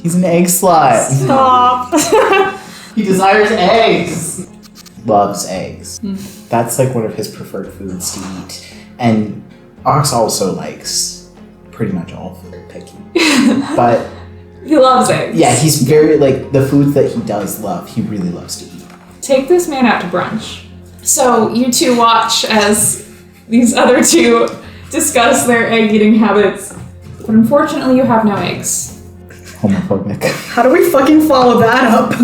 He's an egg slut. Stop. He desires eggs. Loves eggs. That's like one of his preferred foods to eat. And Ox also likes pretty much all food, picky. But He loves eggs. yeah, he's very like the foods that he does love, he really loves to eat. Take this man out to brunch. So you two watch as these other two discuss their egg-eating habits. But unfortunately, you have no eggs. Homophobic. How do we fucking follow that up?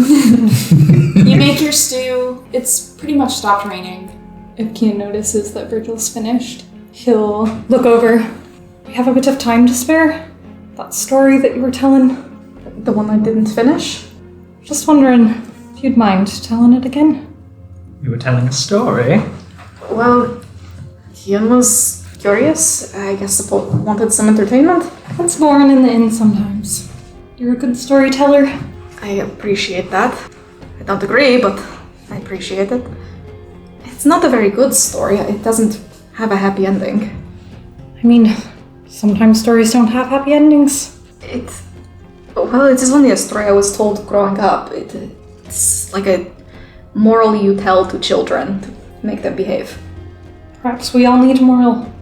You make your stew. It's pretty much stopped raining. If Kian notices that Virgil's finished, he'll look over. We have a bit of time to spare. That story that you were telling. The one I didn't finish? Just wondering if you'd mind telling it again. You were telling a story. Well, Kian was curious. I guess the folk wanted some entertainment. That's boring in the inn sometimes. You're a good storyteller. I appreciate that. I don't agree, but I appreciate it. It's not a very good story. It doesn't have a happy ending. I mean, sometimes stories don't have happy endings. Well, it is only a story I was told growing up. It's like a moral you tell to children to make them behave. Perhaps we all need moral.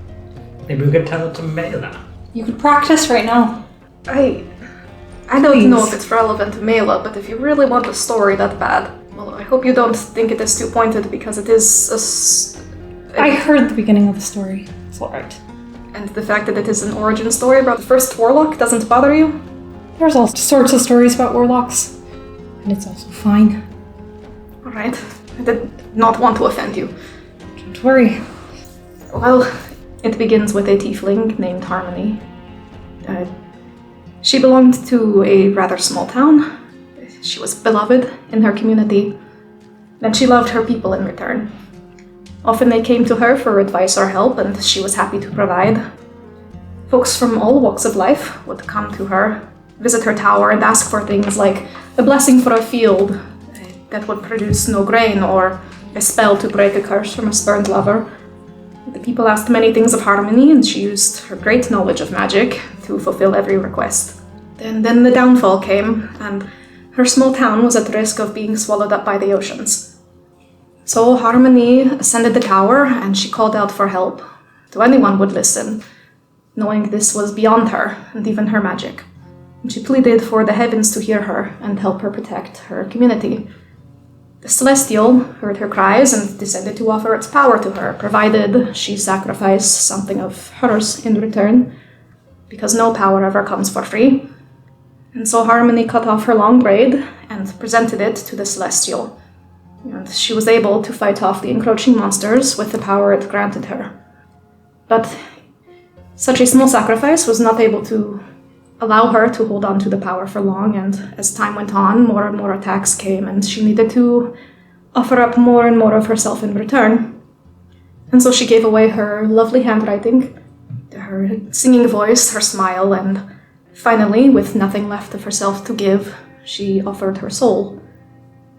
Maybe we could tell it to Meila. You could practice right now. I don't know Please. if it's relevant to Meila, but if you really want a story that bad, well, I hope you don't think it is too pointed because it is I heard the beginning of the story. It's alright. and the fact that it is an origin story about the first warlock doesn't bother you? There's all sorts of stories about warlocks. And it's also fine. Alright, I did not want to offend you. Don't worry. Well, it begins with a tiefling named Harmony. She belonged to a rather small town. She was beloved in her community, and she loved her people in return. Often they came to her for advice or help, and she was happy to provide. Folks from all walks of life would come to her, visit her tower, and ask for things like a blessing for a field that would produce no grain, or a spell to break a curse from a spurned lover. The people asked many things of Harmony, and she used her great knowledge of magic to fulfill every request. Then the downfall came, and her small town was at risk of being swallowed up by the oceans. So Harmony ascended the tower, and she called out for help to anyone would listen, knowing this was beyond her and even her magic. And she pleaded for the heavens to hear her and help her protect her community. The Celestial heard her cries and decided to offer its power to her, provided she sacrifice something of hers in return, because no power ever comes for free. And so Harmony cut off her long braid and presented it to the Celestial. And she was able to fight off the encroaching monsters with the power it granted her. But such a small sacrifice was not able to allow her to hold on to the power for long, and as time went on, more and more attacks came, and she needed to offer up more and more of herself in return. And so she gave away her lovely handwriting, her singing voice, her smile, and finally, with nothing left of herself to give, she offered her soul.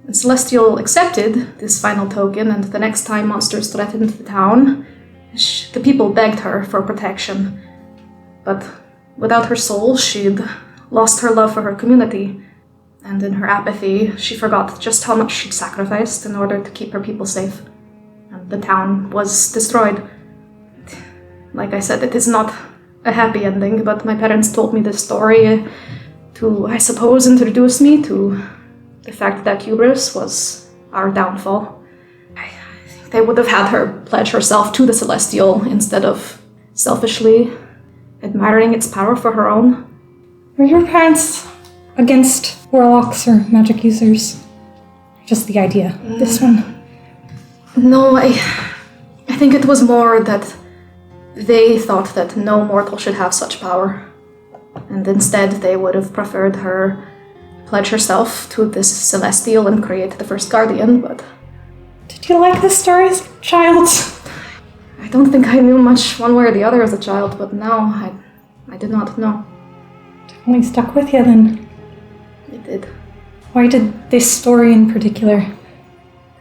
And Celestial accepted this final token, and the next time monsters threatened the town, the people begged her for protection. But without her soul, she'd lost her love for her community, and in her apathy, she forgot just how much she'd sacrificed in order to keep her people safe. And the town was destroyed. Like I said, it is not a happy ending, but my parents told me this story to, I suppose, introduce me to the fact that hubris was our downfall. they would have had her pledge herself to the Celestial instead of selfishly admiring its power for her own. Were your parents against warlocks or magic users? Just the idea. This one? No, I think it was more that they thought that no mortal should have such power. And instead they would have preferred her pledge herself to this Celestial and create the first Guardian, but... Did you like this story as a child? I don't think I knew much one way or the other as a child, but now I did not know. Definitely stuck with you then. It did. Why did this story in particular?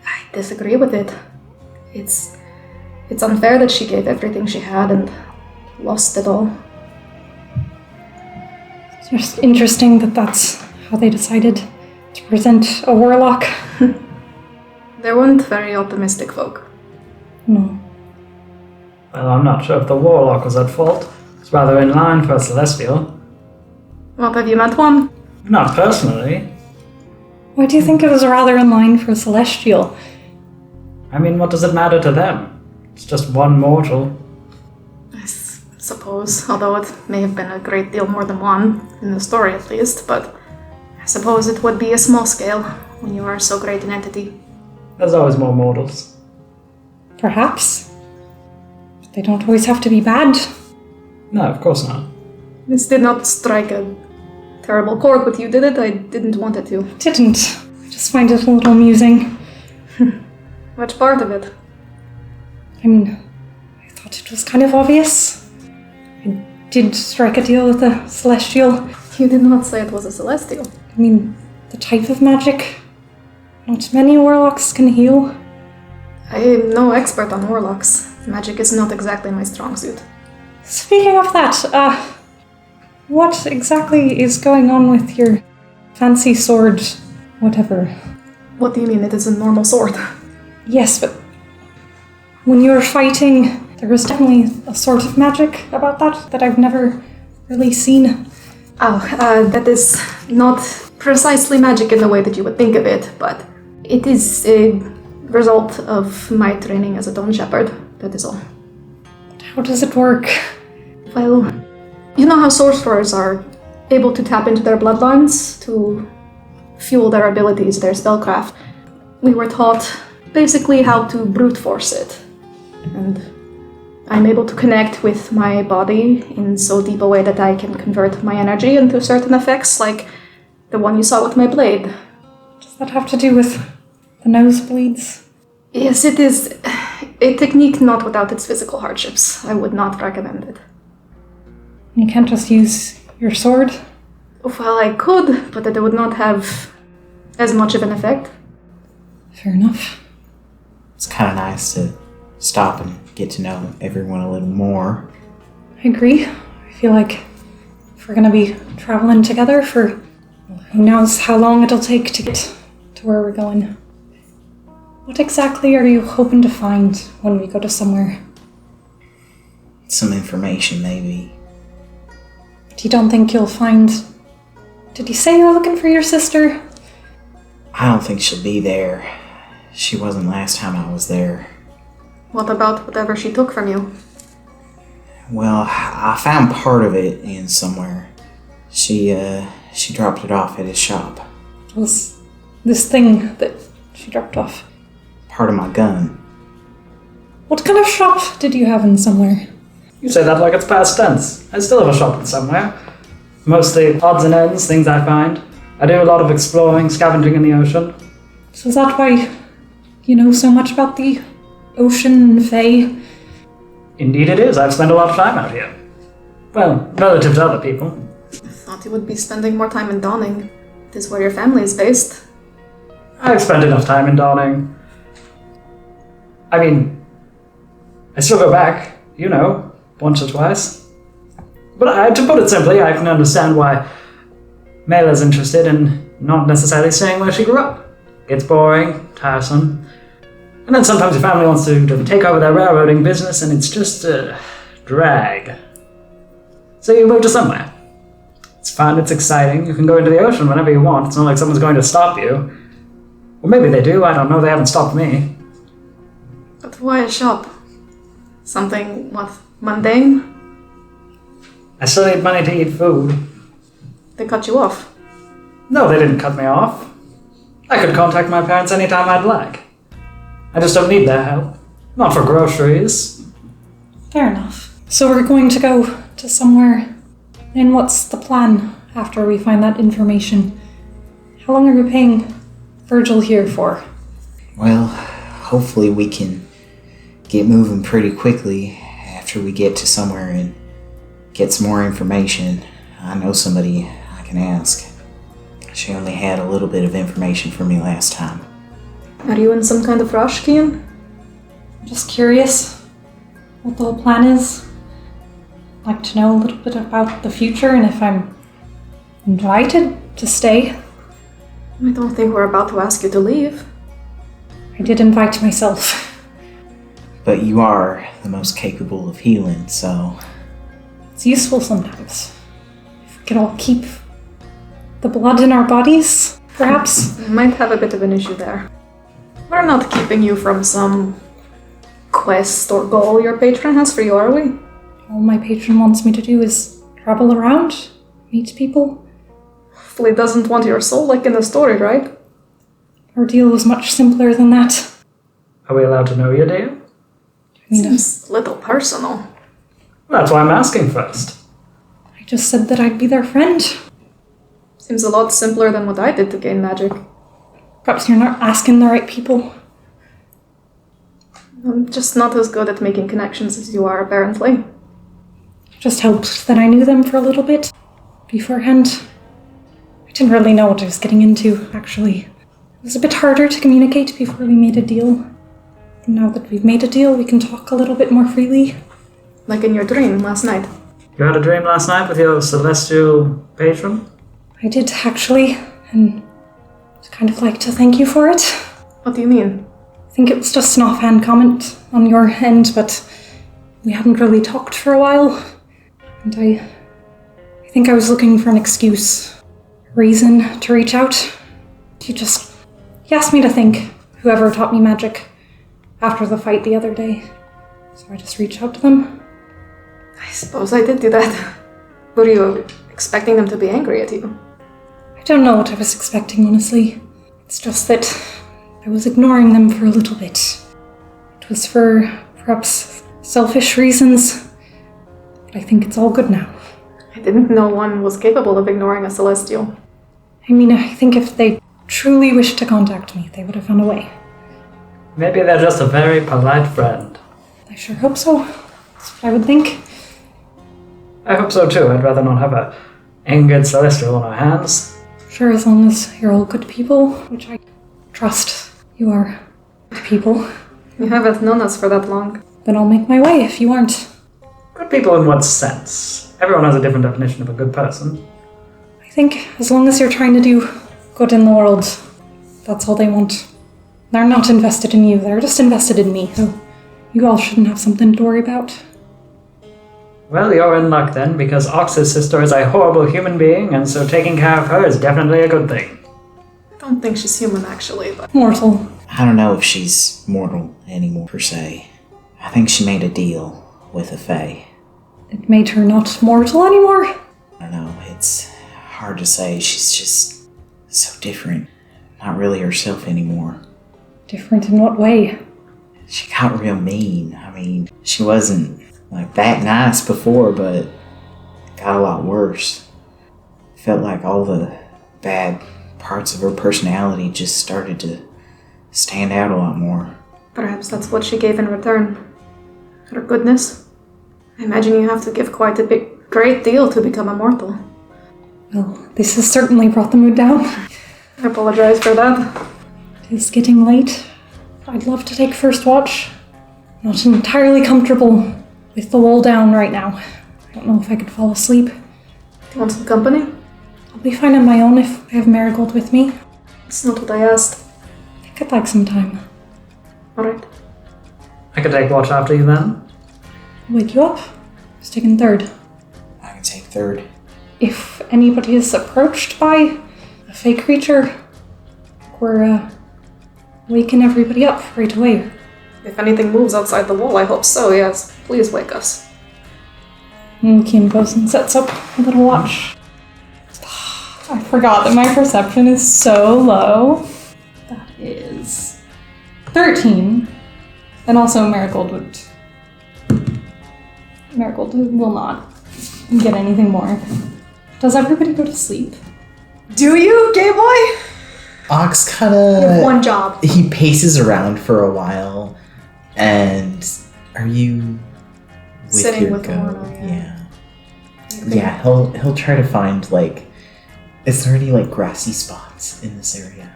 I disagree with it. It's unfair that she gave everything she had and lost it all. It's just interesting that that's how they decided to present a warlock. They weren't very optimistic folk. No. Well, I'm not sure if the warlock was at fault. It's rather in line for a celestial. Well, have you met one? Not personally. Why do you think it was rather in line for a celestial? I mean, what does it matter to them? It's just one mortal. I suppose, although it may have been a great deal more than one, in the story at least, but I suppose it would be a small scale when you are so great an entity. There's always more mortals. Perhaps. But they don't always have to be bad. No, of course not. This did not strike a terrible chord with you, did it? I didn't want it to. Didn't. I just find it a little amusing. Which part of it? I mean, I thought it was kind of obvious. I did strike a deal with the celestial. You did not say it was a celestial. I mean, the type of magic. Not many warlocks can heal. I am no expert on warlocks. Magic is not exactly my strong suit. Speaking of that, what exactly is going on with your fancy sword, whatever? What do you mean? It is a normal sword. Yes, but when you were fighting, there was definitely a sort of magic about that I've never really seen. That is not precisely magic in the way that you would think of it, but it is a result of my training as a Dawn Shepherd, that is all. But how does it work? Well, you know how sorcerers are able to tap into their bloodlines to fuel their abilities, their spellcraft. We were taught basically how to brute force it. And I'm able to connect with my body in so deep a way that I can convert my energy into certain effects, like the one you saw with my blade. Does that have to do with the nosebleeds? Yes, it is a technique not without its physical hardships. I would not recommend it. You can't just use your sword? Well, I could, but it would not have as much of an effect. Fair enough. It's kind of nice to stop and get to know everyone a little more. I agree. I feel like if we're gonna be traveling together for who knows how long it'll take to get to where we're going. What exactly are you hoping to find when we go to somewhere? Some information, maybe. But you don't think you'll find... Did you say you're looking for your sister? I don't think she'll be there. She wasn't last time I was there. What about whatever she took from you? Well, I found part of it in somewhere. She dropped it off at his shop. Was this thing that she dropped off? Part of my gun. What kind of shop did you have in somewhere? You say that like it's past tense. I still have a shop in somewhere. Mostly odds and ends, things I find. I do a lot of exploring, scavenging in the ocean. So is that why you know so much about the ocean and Fae? Indeed it is. I've spent a lot of time out here. Well, relative to other people. I thought you would be spending more time in Dawning. It is where your family is based. I've spent enough time in Dawning. I mean, I still go back, you know, once or twice. But to put it simply, I can understand why Meila's interested in not necessarily staying where she grew up. It's boring, tiresome. And then sometimes your family wants to take over their railroading business and it's just a drag. So you move to somewhere. It's fun, it's exciting, you can go into the ocean whenever you want. It's not like someone's going to stop you. Or maybe they do, I don't know, they haven't stopped me. But why a shop? Something, mundane? I still need money to eat food. They cut you off. No, they didn't cut me off. I could contact my parents anytime I'd like. I just don't need their help. Not for groceries. Fair enough. So we're going to go to somewhere. And what's the plan after we find that information? How long are we paying Virgil here for? Well, hopefully we can get moving pretty quickly after we get to somewhere and get some more information. I know somebody I can ask. She only had a little bit of information for me last time. Are you in some kind of rush, Kian? I'm just curious what the whole plan is. I'd like to know a little bit about the future and if I'm invited to stay. I don't think we're about to ask you to leave. I did invite myself. But you are the most capable of healing, so... It's useful sometimes. If we could all keep the blood in our bodies, perhaps. We might have a bit of an issue there. We're not keeping you from some quest or goal your patron has for you, are we? All my patron wants me to do is travel around, meet people. Hopefully doesn't want your soul like in the story, right? Our deal was much simpler than that. Are we allowed to know your deal? Seems a little personal. That's why I'm asking first. I just said that I'd be their friend. Seems a lot simpler than what I did to gain magic. Perhaps you're not asking the right people. I'm just not as good at making connections as you are, apparently. Just hoped that I knew them for a little bit beforehand. I didn't really know what I was getting into, actually. It was a bit harder to communicate before we made a deal. And now that we've made a deal, we can talk a little bit more freely. Like in your dream last night. You had a dream last night with your celestial patron? I did, actually, and I'd kind of like to thank you for it. What do you mean? I think it was just an offhand comment on your end, but we hadn't really talked for a while. And I think I was looking for an excuse, a reason to reach out. He asked me to thank whoever taught me magic after the fight the other day. So I just reached out to them. I suppose I did do that. Were you expecting them to be angry at you? I don't know what I was expecting, honestly. It's just that I was ignoring them for a little bit. It was for perhaps selfish reasons, but I think it's all good now. I didn't know one was capable of ignoring a celestial. I mean, I think if they truly wished to contact me, they would have found a way. Maybe they're just a very polite friend. I sure hope so. That's what I would think. I hope so too. I'd rather not have a angered celestial on our hands. Sure, as long as you're all good people, which I trust you are good people, You haven't known us for that long. then I'll make my way if you aren't. Good people in what sense? Everyone has a different definition of a good person. I think as long as you're trying to do good in the world, that's all they want. They're not invested in you, they're just invested in me, so you all shouldn't have something to worry about. Well, you're in luck then, because Ox's sister is a horrible human being, and so taking care of her is definitely a good thing. I don't think she's human, actually, but... Mortal. I don't know if she's mortal anymore, per se. I think she made a deal with a fae. It made her not mortal anymore? I don't know, it's hard to say. She's just so different. Not really herself anymore. Different in what way? She got real mean. I mean, she wasn't like that nice before, but it got a lot worse. Felt like all the bad parts of her personality just started to stand out a lot more. Perhaps that's what she gave in return. Her goodness. I imagine you have to give quite a great deal to become immortal. Well, this has certainly brought the mood down. I apologize for that. It is getting late. I'd love to take first watch. Not entirely comfortable with the wall down right now. I don't know if I could fall asleep. Do you want some company? I'll be fine on my own if I have Marigold with me. It's not what I asked. I think I'd like some time. Alright. I could take watch after you then. I'll wake you up. Who's taking third? I can take third. If anybody is approached by a fey creature, we're waking everybody up right away. If anything moves outside the wall, I hope so, yes. Please wake us. And Kian goes and sets up a little watch. I forgot that my perception is so low. That is 13. And also Marigold will not get anything more. Does everybody go to sleep? Do you, gay boy? Ox You have kinda... one job. He paces around for a while, and are you with Sitting your with goat? Lorna, yeah. Yeah, he'll try to find, like... Is there any, like, grassy spots in this area?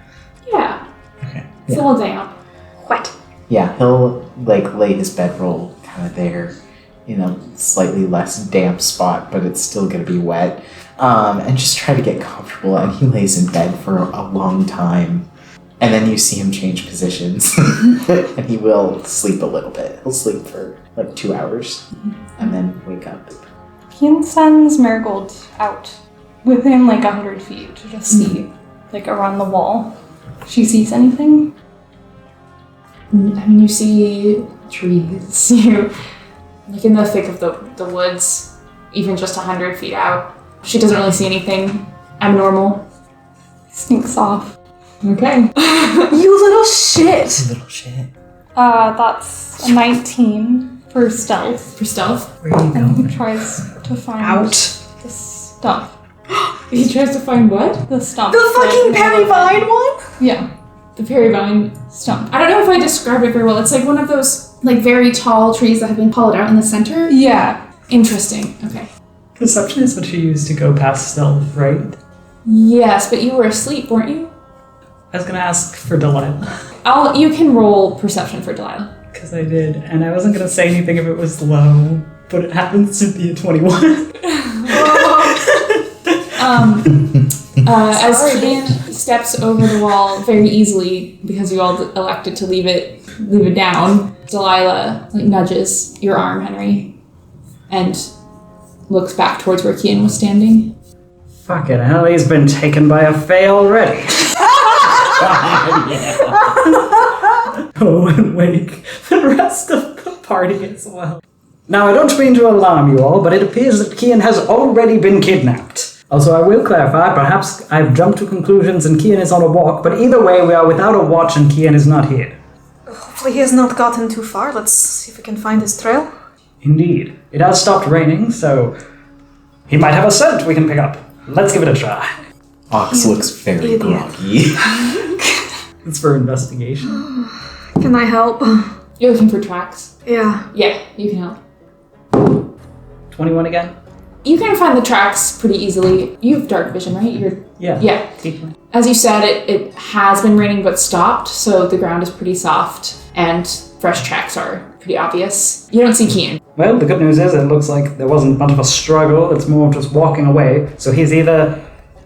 Yeah. Okay. It's Yeah. a little damp. What? Yeah, he'll, like, lay his bedroll kind of there in a slightly less damp spot, but it's still going to be wet. And just try to get comfortable, and he lays in bed for a long time. And then you see him change positions, and he will sleep a little bit. He'll sleep for, like, 2 hours, and then wake up. Kian sends Marigold out within like 100 feet to just see, like around the wall. If she sees anything. I mean, you see trees. You, like in the thick of the woods, even just 100 feet out. She doesn't really see anything abnormal. Sneaks off. Okay. You little shit! Little shit. That's a 19 for stealth. For stealth. Where are you And he going? tries to find Out. the stump. He tries to find what? The stump. The fucking Perry Vine one? Yeah. The Perrybine Stump. I don't know if I described it very well. It's like one of those like very tall trees that have been hollowed out in the center. Yeah. Interesting. Okay. Perception is what you use to go past stealth, right? Yes, but you were asleep, weren't you? I was gonna ask for Delilah, You can roll perception for Delilah. because I did, and I wasn't gonna say anything if it was low, but it happens to be a 21. As Kian steps over the wall very easily because you all elected to leave it down, Delilah like nudges your arm, Henry, and looks back towards where Kian was standing. Fucking hell, he's been taken by a fae already. Oh, and wake the rest of the party as well. Now, I don't mean to alarm you all, but it appears that Kian has already been kidnapped. Also, I will clarify, perhaps I've jumped to conclusions and Kian is on a walk, but either way, we are without a watch and Kian is not here. Hopefully he has not gotten too far. Let's see if we can find his trail. Indeed. It has stopped raining, so he might have a scent we can pick up. Let's give it a try. Ox looks very Idiot. groggy. It's for investigation. Can I help? You're looking for tracks. Yeah. Yeah, you can help. 21 again? You can find the tracks pretty easily. You have dark vision, right? Yeah. Yeah. As you said, it has been raining but stopped, so the ground is pretty soft and fresh tracks are pretty obvious. You don't see Kian. Well, the good news is it looks like there wasn't much of a struggle. It's more of just walking away. So he's either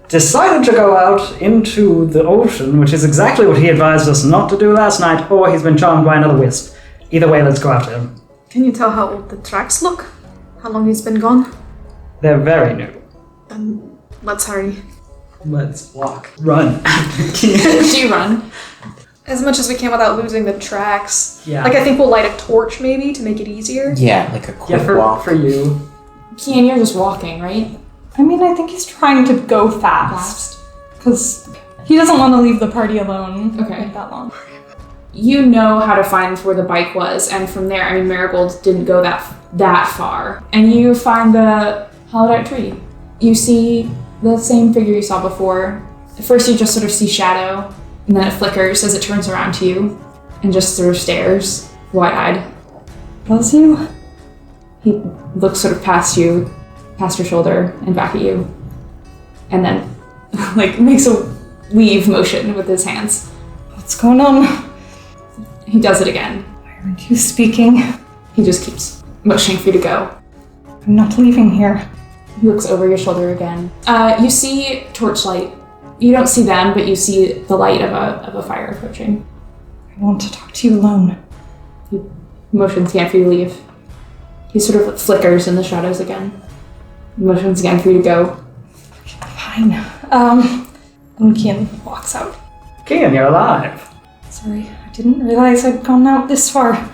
decided to go out into the ocean, which is exactly what he advised us not to do last night, or he's been charmed by another wisp. Either way, let's go after him. Can you tell how old the tracks look? How long he's been gone? They're very new. Then let's hurry. Let's walk. Run. Do you run? As much as we can without losing the tracks. Yeah. Like, I think we'll light a torch, maybe, to make it easier. Yeah, like a quick Yeah, walk. for you. Kian, you're just walking, right? I mean, I think he's trying to go fast. Because he doesn't want to leave the party alone Okay. like that long. You know how to find where the bike was, and from there, I mean, Marigold didn't go that far. And you find the hollowed out tree. You see the same figure you saw before. At first, you just sort of see shadow, and then it flickers as it turns around to you, and just sort of stares, wide-eyed. Does you? He looks sort of past you, past your shoulder, and back at you, and then, like, makes a leave motion with his hands. What's going on? He does it again. Why aren't you speaking? He just keeps motioning for you to go. I'm not leaving here. He looks over your shoulder again. You see torchlight. You don't see them, but you see the light of a fire approaching. I want to talk to you alone. He motions again for you to leave. He sort of flickers in the shadows again. Motions again for you to go. Fine. And Kian walks out. Kian, you're alive. Sorry, I didn't realize I'd gone out this far.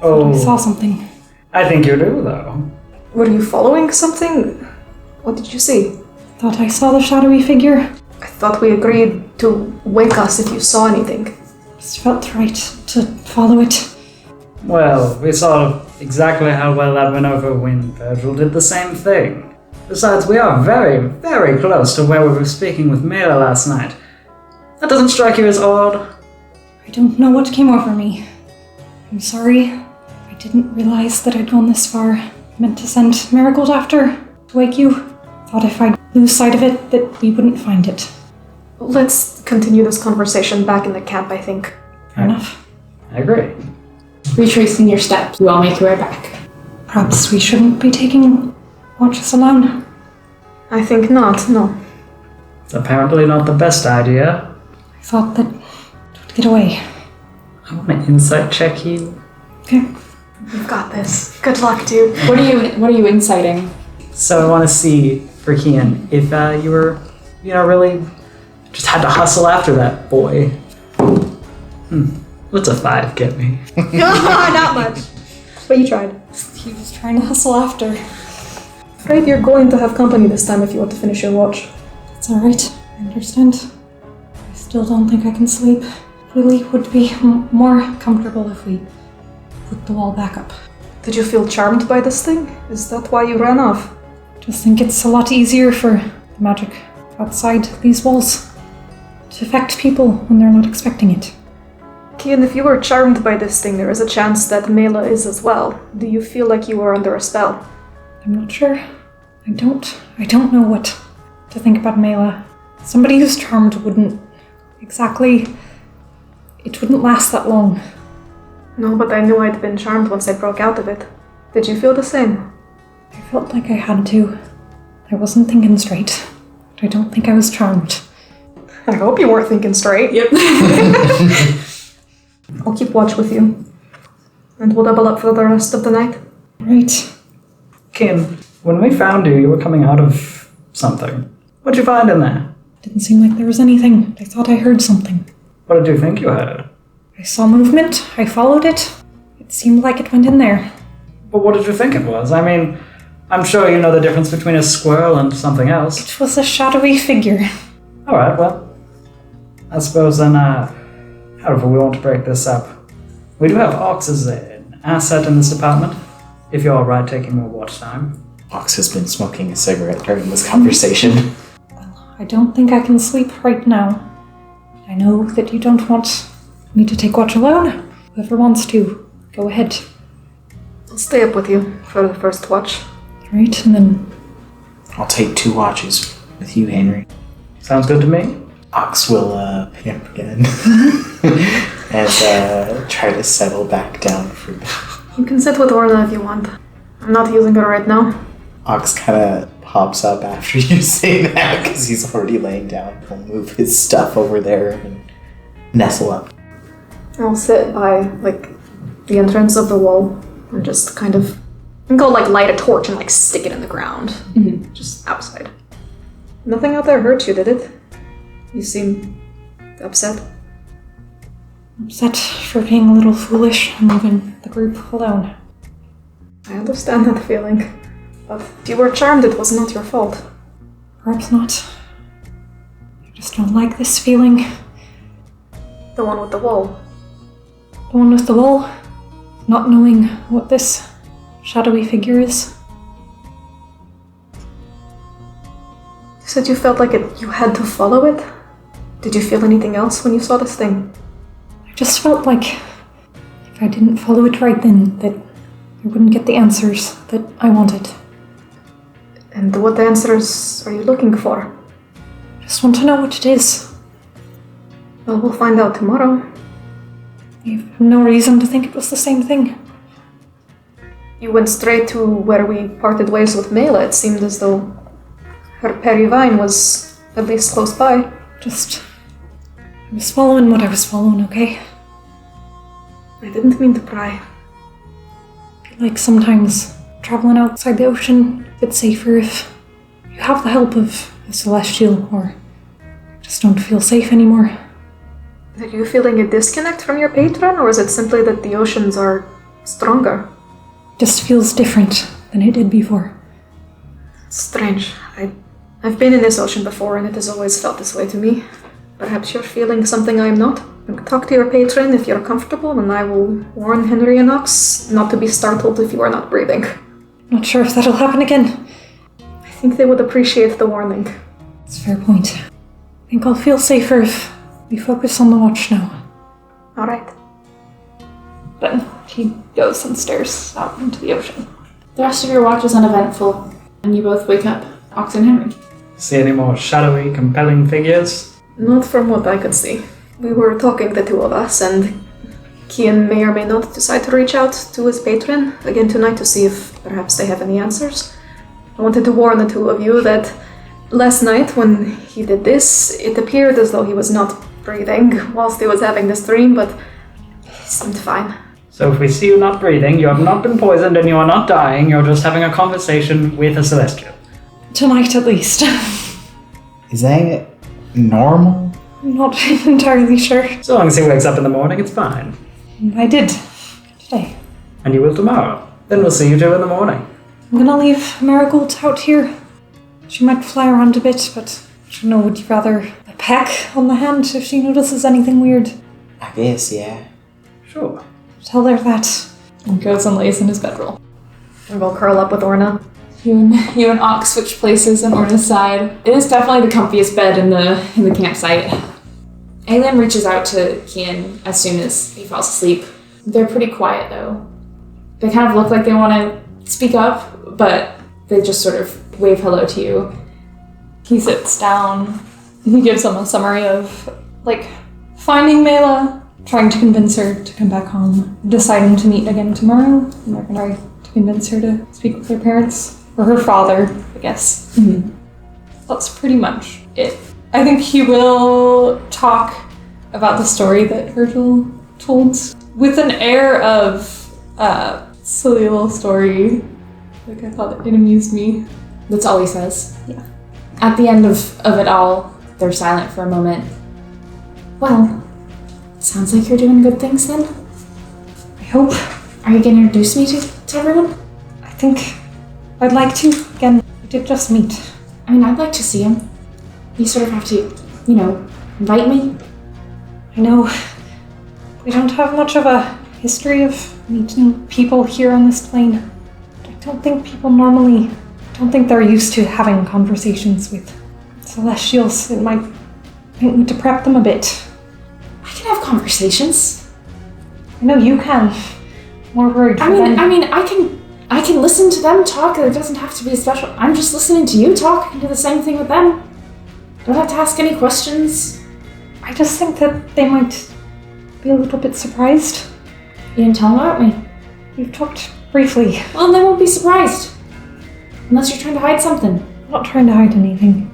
Oh, I saw something. I think you do, though. Were you following something? What did you see? Thought I saw the shadowy figure. I thought we agreed to wake us if you saw anything. Just felt right to follow it. Well, we saw exactly how well that went over when Virgil did the same thing. Besides, we are very, very close to where we were speaking with Meila last night. That doesn't strike you as odd? I don't know what came over me. I'm sorry. I didn't realize that I'd gone this far. I meant to send Marigold after to wake you. Thought if I'd lose sight of it, that we wouldn't find it. Let's continue this conversation back in the camp, I think. Fair enough. I agree. Retracing your steps, you all make your way back. Perhaps we shouldn't be taking watches alone. I think not, no. It's apparently not the best idea. I thought that it would get away. I want to insight check you. Okay. You've got this. Good luck, dude. What are you inciting? So I want to see, for Kian, if you were, really just had to hustle after that boy. What's a 5 get me? Not much. But you tried. He was trying to hustle after. Afraid you're going to have company this time if you want to finish your watch. It's alright. I understand. I still don't think I can sleep. Really would be more comfortable if we put the wall back up. Did you feel charmed by this thing? Is that why you ran off? Just think it's a lot easier for the magic outside these walls to affect people when they're not expecting it. Kian, if you were charmed by this thing, there is a chance that Meila is as well. Do you feel like you are under a spell? I'm not sure. I don't know what to think about Meila. Somebody who's charmed wouldn't exactly... It wouldn't last that long. No, but I knew I'd been charmed once I broke out of it. Did you feel the same? I felt like I had to. I wasn't thinking straight. But I don't think I was charmed. I hope you weren't thinking straight. Yep. I'll keep watch with you. And we'll double up for the rest of the night. Right. Kian, when we found you, you were coming out of something. What'd you find in there? Didn't seem like there was anything. I thought I heard something. What did you think you heard? I saw movement. I followed it. It seemed like it went in there. But what did you think it was? I mean, I'm sure you know the difference between a squirrel and something else. It was a shadowy figure. Alright, well, I suppose then, however we want to break this up. We do have Ox as an asset in this department, if you're alright taking more watch time. Ox has been smoking a cigarette during this conversation. I don't think I can sleep right now. I know that you don't want me to take watch alone. Whoever wants to, go ahead. I'll stay up with you for the first watch. Right, and then I'll take 2 watches with you, Henry. Sounds good to me. Ox will pimp again and try to settle back down for bed. You can sit with Orla if you want. I'm not using her right now. Ox kind of pops up after you say that because he's already laying down. He'll move his stuff over there and nestle up. I'll sit by, the entrance of the wall and just kind of go, light a torch and, stick it in the ground. Mm-hmm. Just outside. Nothing out there hurt you, did it? You seem upset. upset for being a little foolish and leaving the group alone. I understand that feeling. But if you were charmed, it was not your fault. Perhaps not. I just don't like this feeling. The one with the wall. The one with the wall, not knowing what this shadowy figure is. You said you felt like you had to follow it? Did you feel anything else when you saw this thing? I just felt like if I didn't follow it right then, that I wouldn't get the answers that I wanted. And what answers are you looking for? I just want to know what it is. Well, we'll find out tomorrow. I have no reason to think it was the same thing. You went straight to where we parted ways with Meila. It seemed as though her Perivine was at least close by. I was following what I was following, okay? I didn't mean to pry. I feel like sometimes traveling outside the ocean, it's safer if you have the help of a celestial, or just don't feel safe anymore. Are you feeling a disconnect from your patron, or is it simply that the oceans are stronger. Just feels different than it did before. Strange. I've been in this ocean before and it has always felt this way to me. Perhaps you're feeling something I'm not. Talk to your patron if you're comfortable, and I will warn Henry and Ox not to be startled if you are not breathing. Not sure if that'll happen again. I think they would appreciate the warning. That's a fair point. I think I'll feel safer if we focus on the watch now. Alright. Then he goes and stares out into the ocean. The rest of your watch is uneventful, and you both wake up, Ox and Henry. See any more shadowy, compelling figures? Not from what I could see. We were talking, the two of us, and Kian may or may not decide to reach out to his patron again tonight to see if perhaps they have any answers. I wanted to warn the two of you that last night when he did this, it appeared as though he was not breathing whilst he was having this dream, but he seemed fine. So if we see you not breathing, you have not been poisoned and you are not dying, you're just having a conversation with a celestial. Tonight, at least. Is that normal? I'm not entirely sure. So long as he wakes up in the morning, it's fine. I did. Today. And you will tomorrow. Then we'll see you two in the morning. I'm gonna leave Marigold out here. She might fly around a bit, but I don't know, would you rather a peck on the hand if she notices anything weird? I guess, yeah. Sure. Tell her that. And goes and lays in his bedroll. And we'll curl up with Orna. You and Ox switch places on Orna's side. It is definitely the comfiest bed in the campsite. Aelin reaches out to Kian as soon as he falls asleep. They're pretty quiet though. They kind of look like they want to speak up, but they just sort of wave hello to you. He sits down. He gives them a summary of finding Meila, trying to convince her to come back home, deciding to meet again tomorrow, and they're going to try to convince her to speak with her parents. Or her father, I guess. Mm-hmm. That's pretty much it. I think he will talk about the story that Virgil told with an air of silly little story. I thought it amused me. That's all he says. Yeah. At the end of it all, they're silent for a moment. Well, sounds like you're doing good things then. I hope. Are you going to introduce me to everyone? I think I'd like to. Again, we did just meet. I mean, I'd like to see him. You sort of have to, invite me. I know we don't have much of a history of meeting people here on this plane. I don't think people normally, they're used to having conversations with celestials. It might need to prep them a bit. I can have conversations. I know you can. More worried for them. I can listen to them talk. It doesn't have to be special. I'm just listening to you talk and do the same thing with them. Don't have to ask any questions. I just think that they might be a little bit surprised. You didn't tell them about me. We've talked briefly. Well, they won't be surprised. Unless you're trying to hide something. I'm not trying to hide anything.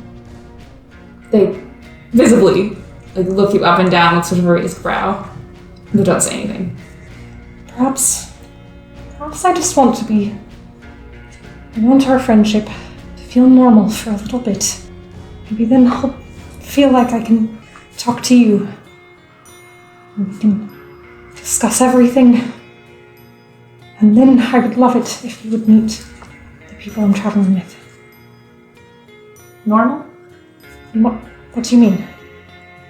They visibly look you up and down with sort of a raised brow. But don't say anything. Perhaps I just want I want our friendship to feel normal for a little bit. Maybe then I'll feel like I can talk to you. And we can discuss everything. And then I would love it if you would meet the people I'm traveling with. Normal? What do you mean?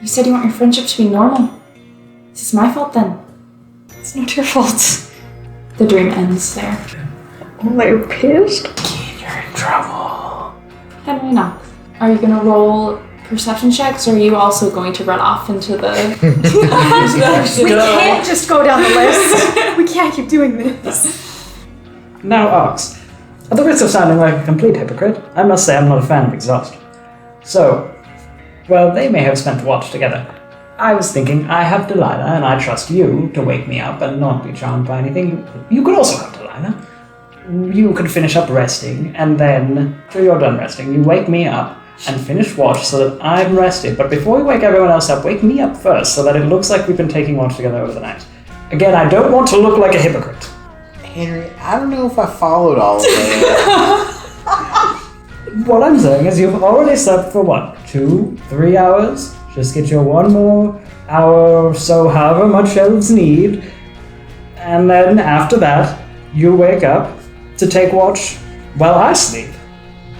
You said you want your friendship to be normal. Is this my fault then? It's not your fault. The dream ends there. Oh, you're pissed? You're in trouble. Henry, no. Are you gonna roll perception checks, or are you also going to run off into the... We can't just go down the list. We can't keep doing this. Now, Ox, at the risk of sounding like a complete hypocrite, I must say I'm not a fan of exhaustion. So, well, they may have spent the watch together. I was thinking, I have Delilah, and I trust you to wake me up and not be charmed by anything. You could also have Delilah. You could finish up resting, and then, after you're done resting, you wake me up and finish watch so that I'm rested. But before you wake everyone else up, wake me up first so that it looks like we've been taking watch together over the night. Again, I don't want to look like a hypocrite. Henry, I don't know if I followed all of that. What I'm saying is you've already slept for what, 2, 3 hours? Just get your 1 more hour or so, however much elves need. And then after that, you wake up to take watch while I sleep.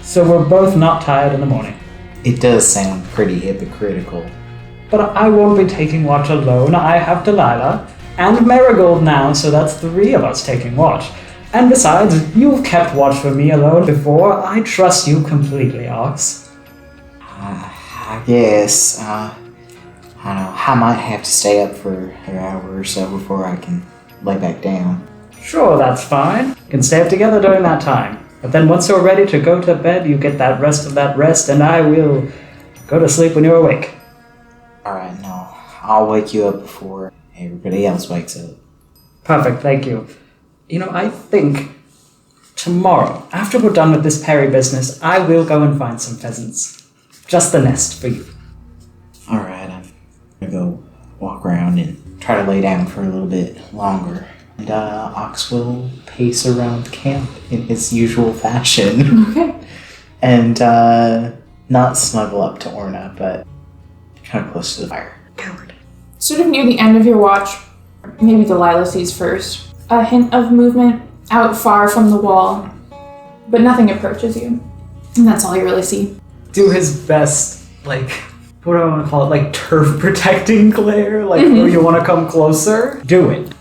So we're both not tired in the morning. It does sound pretty hypocritical. But I won't be taking watch alone. I have Delilah and Marigold now, so that's 3 of us taking watch. And besides, you've kept watch for me alone before. I trust you completely, Ox. I guess, I don't know, I might have to stay up for an hour or so before I can lay back down. Sure, that's fine. You can stay up together during that time. But then once you're ready to go to bed, you get that rest of that rest, and I will go to sleep when you're awake. Alright, no, I'll wake you up before everybody else wakes up. Perfect, thank you. You know, I think tomorrow, after we're done with this Perry business, I will go and find some pheasants. Just the nest for you. Alright, I'm gonna go walk around and try to lay down for a little bit longer. And Ox will pace around camp in his usual fashion. Okay. And not snuggle up to Orna, but kind of close to the fire. Coward. Sort of near the end of your watch, maybe Delilah sees first, a hint of movement out far from the wall, but nothing approaches you. And that's all you really see. Do his best, like, what do I want to call it? Like turf protecting glare? Like, oh, you want to come closer? Do it.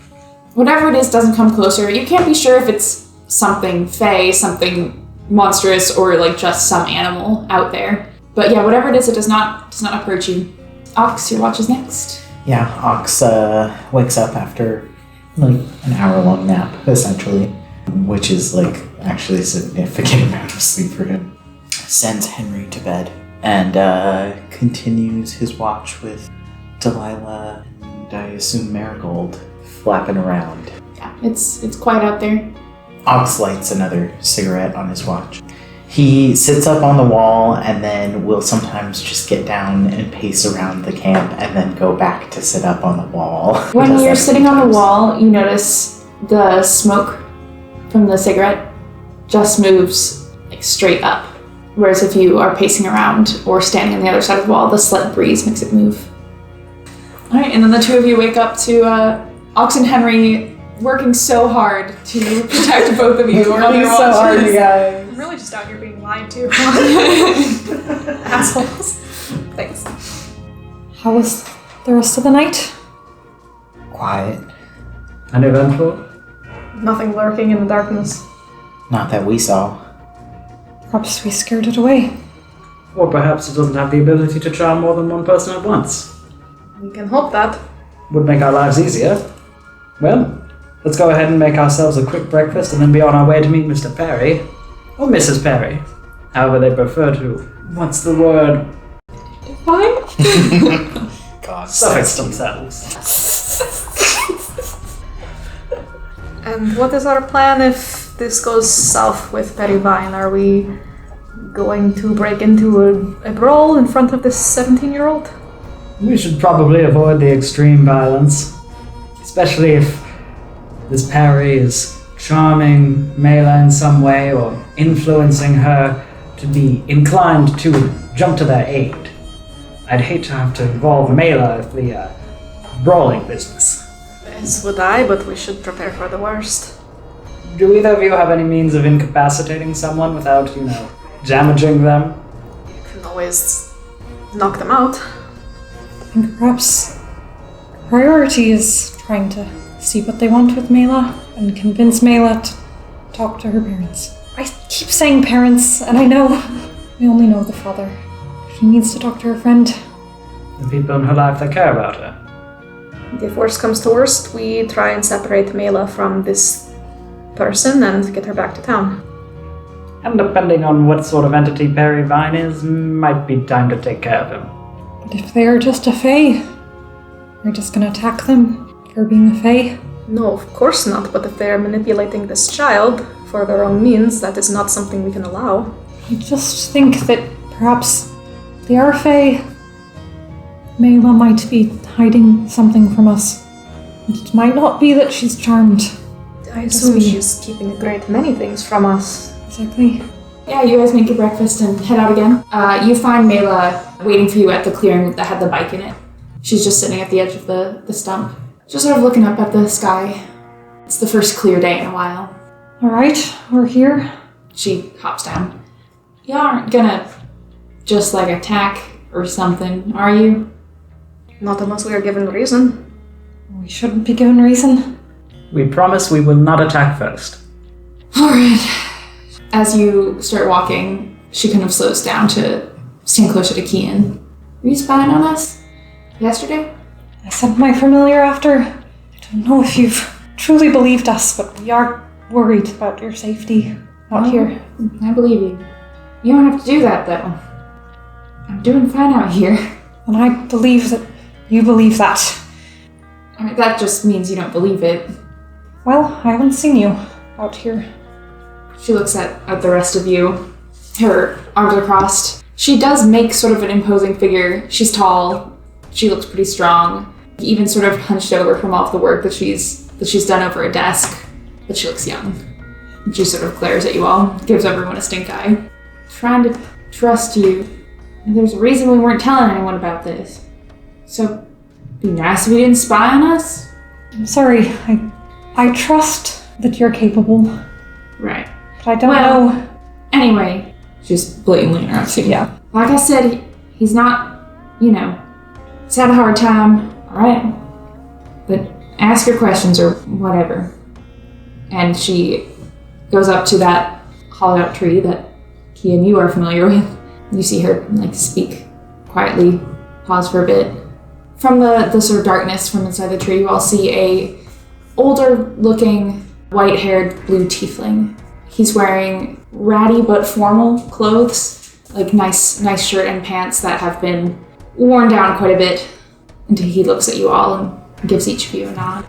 Whatever it is doesn't come closer. You can't be sure if it's something fey, something monstrous, or like just some animal out there. But yeah, whatever it is, it does not approach you. Ox, your watch is next. Yeah, Ox wakes up after like an hour-long nap, essentially, which is like actually a significant amount of sleep for him. Sends Henry to bed and continues his watch with Delilah and I assume Marigold flapping around. Yeah, it's quiet out there. Ox lights another cigarette on his watch. He sits up on the wall and then will sometimes just get down and pace around the camp and then go back to sit up on the wall. When you're sitting on the wall, you notice the smoke from the cigarette just moves like straight up. Whereas if you are pacing around or standing on the other side of the wall, the slight breeze makes it move. All right, and then the two of you wake up to Ox and Henry working so hard to protect both of you. Working so hard, you guys. I'm really just out here being lied to. Assholes. Thanks. How was the rest of the night? Quiet. Uneventful? Nothing lurking in the darkness. Not that we saw. Perhaps we scared it away. Or perhaps it doesn't have the ability to charm more than one person at once. We can hope that. Would make our lives easier. Well, let's go ahead and make ourselves a quick breakfast and then be on our way to meet Mr. Perry. Or Mrs. Perry. However they prefer to. What's the word? Fine. God. Suffix themselves. And what is our plan if this goes south with Perryvine? Are we going to break into a brawl in front of this 17-year-old? We should probably avoid the extreme violence. Especially if this Perry is charming Meila in some way or influencing her to be inclined to jump to their aid. I'd hate to have to involve Meila with the brawling business. As would I, but we should prepare for the worst. Do either of you have any means of incapacitating someone without, damaging them? You can always knock them out. I think perhaps priority is trying to see what they want with Meila and convince Meila to talk to her parents. I keep saying parents, and I know we only know the father. She needs to talk to her friend. The people in her life that care about her. If worst comes to worst, we try and separate Meila from this person and get her back to town. And depending on what sort of entity Perryvine is, might be time to take care of him. But if they are just a fae, we're just gonna attack them for being a fae? No, of course not, but if they are manipulating this child for their own means, that is not something we can allow. I just think that perhaps they are fae. Meila might be hiding something from us. It might not be that she's charmed. I assume she's keeping a great many things from us. Exactly. Yeah, you guys make your breakfast and head out again. You find Meila waiting for you at the clearing that had the bike in it. She's just sitting at the edge of the stump, just sort of looking up at the sky. It's the first clear day in a while. Alright, we're here. She hops down. Y'all aren't gonna just like attack or something, are you? Not unless we are given reason. We shouldn't be given reason. We promise we will not attack first. Alright. As you start walking, she kind of slows down to stand closer to Kian. Were you spying on us yesterday? I sent my familiar after. I don't know if you've truly believed us, but we are worried about your safety out here. I believe you. You don't have to do that, though. I'm doing fine out here. And I believe that you believe that. I mean, that just means you don't believe it. Well, I haven't seen you out here. She looks at the rest of you, her arms are crossed. She does make sort of an imposing figure. She's tall. She looks pretty strong. Even sort of hunched over from all of the work that she's done over a desk. But she looks young. And she sort of glares at you all, gives everyone a stink eye. Trying to trust you. And there's a reason we weren't telling anyone about this. So, be nice if you didn't spy on us. I'm sorry. I trust that you're capable. Right. But I don't know. Anyway, she's blatantly interrupting. Yeah. Like I said, he's not, he's had a hard time, alright? But ask your questions or whatever. And she goes up to that hollowed out tree that Kian, you are familiar with. You see her, speak quietly, pause for a bit. From the sort of darkness from inside the tree, you all see a older-looking, white-haired blue tiefling. He's wearing ratty but formal clothes, nice shirt and pants that have been worn down quite a bit. And he looks at you all and gives each of you a nod.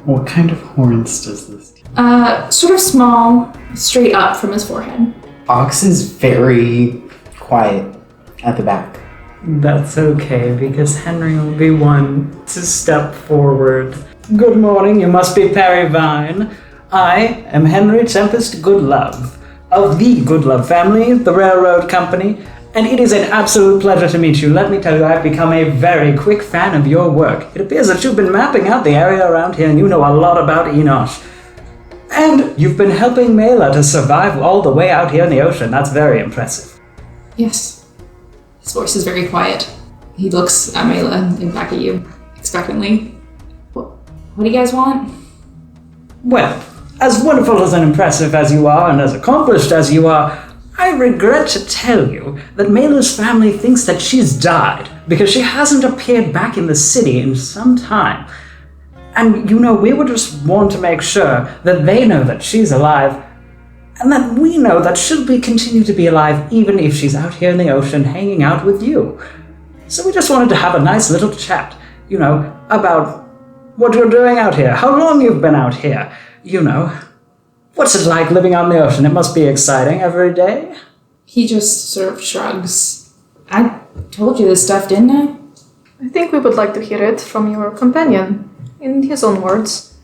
What kind of horns does this do? Sort of small, straight up from his forehead. Ox is very quiet at the back. That's okay, because Henry will be one to step forward. Good morning, you must be Perry Vine. I am Henry Tempest Goodlove, of the Goodlove family, the railroad company, and it is an absolute pleasure to meet you. Let me tell you, I've become a very quick fan of your work. It appears that you've been mapping out the area around here, and you know a lot about Enosh. And you've been helping Meila to survive all the way out here in the ocean. That's very impressive. Yes. His voice is very quiet. He looks at Meila and back at you, expectantly. What do you guys want? Well, as wonderful as and impressive as you are, and as accomplished as you are, I regret to tell you that Meila's family thinks that she's died because she hasn't appeared back in the city in some time. And, we would just want to make sure that they know that she's alive, and that we know that she'll continue to be alive even if she's out here in the ocean hanging out with you. So we just wanted to have a nice little chat, about what you're doing out here, how long you've been out here, What's it like living on the ocean? It must be exciting every day. He just sort of shrugs. I told you this stuff, didn't I? I think we would like to hear it from your companion, in his own words.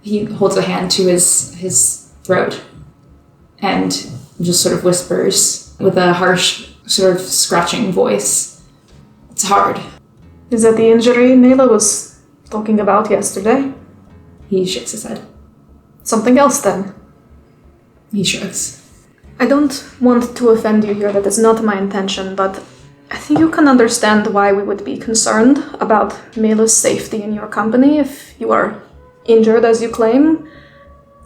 He holds a hand to his throat and just sort of whispers with a harsh, sort of scratching voice. It's hard. Is that the injury Meila was talking about yesterday? He shakes his head. Something else, then? He shrugs. I don't want to offend you here, that is not my intention, but I think you can understand why we would be concerned about Meila's safety in your company if you are injured, as you claim.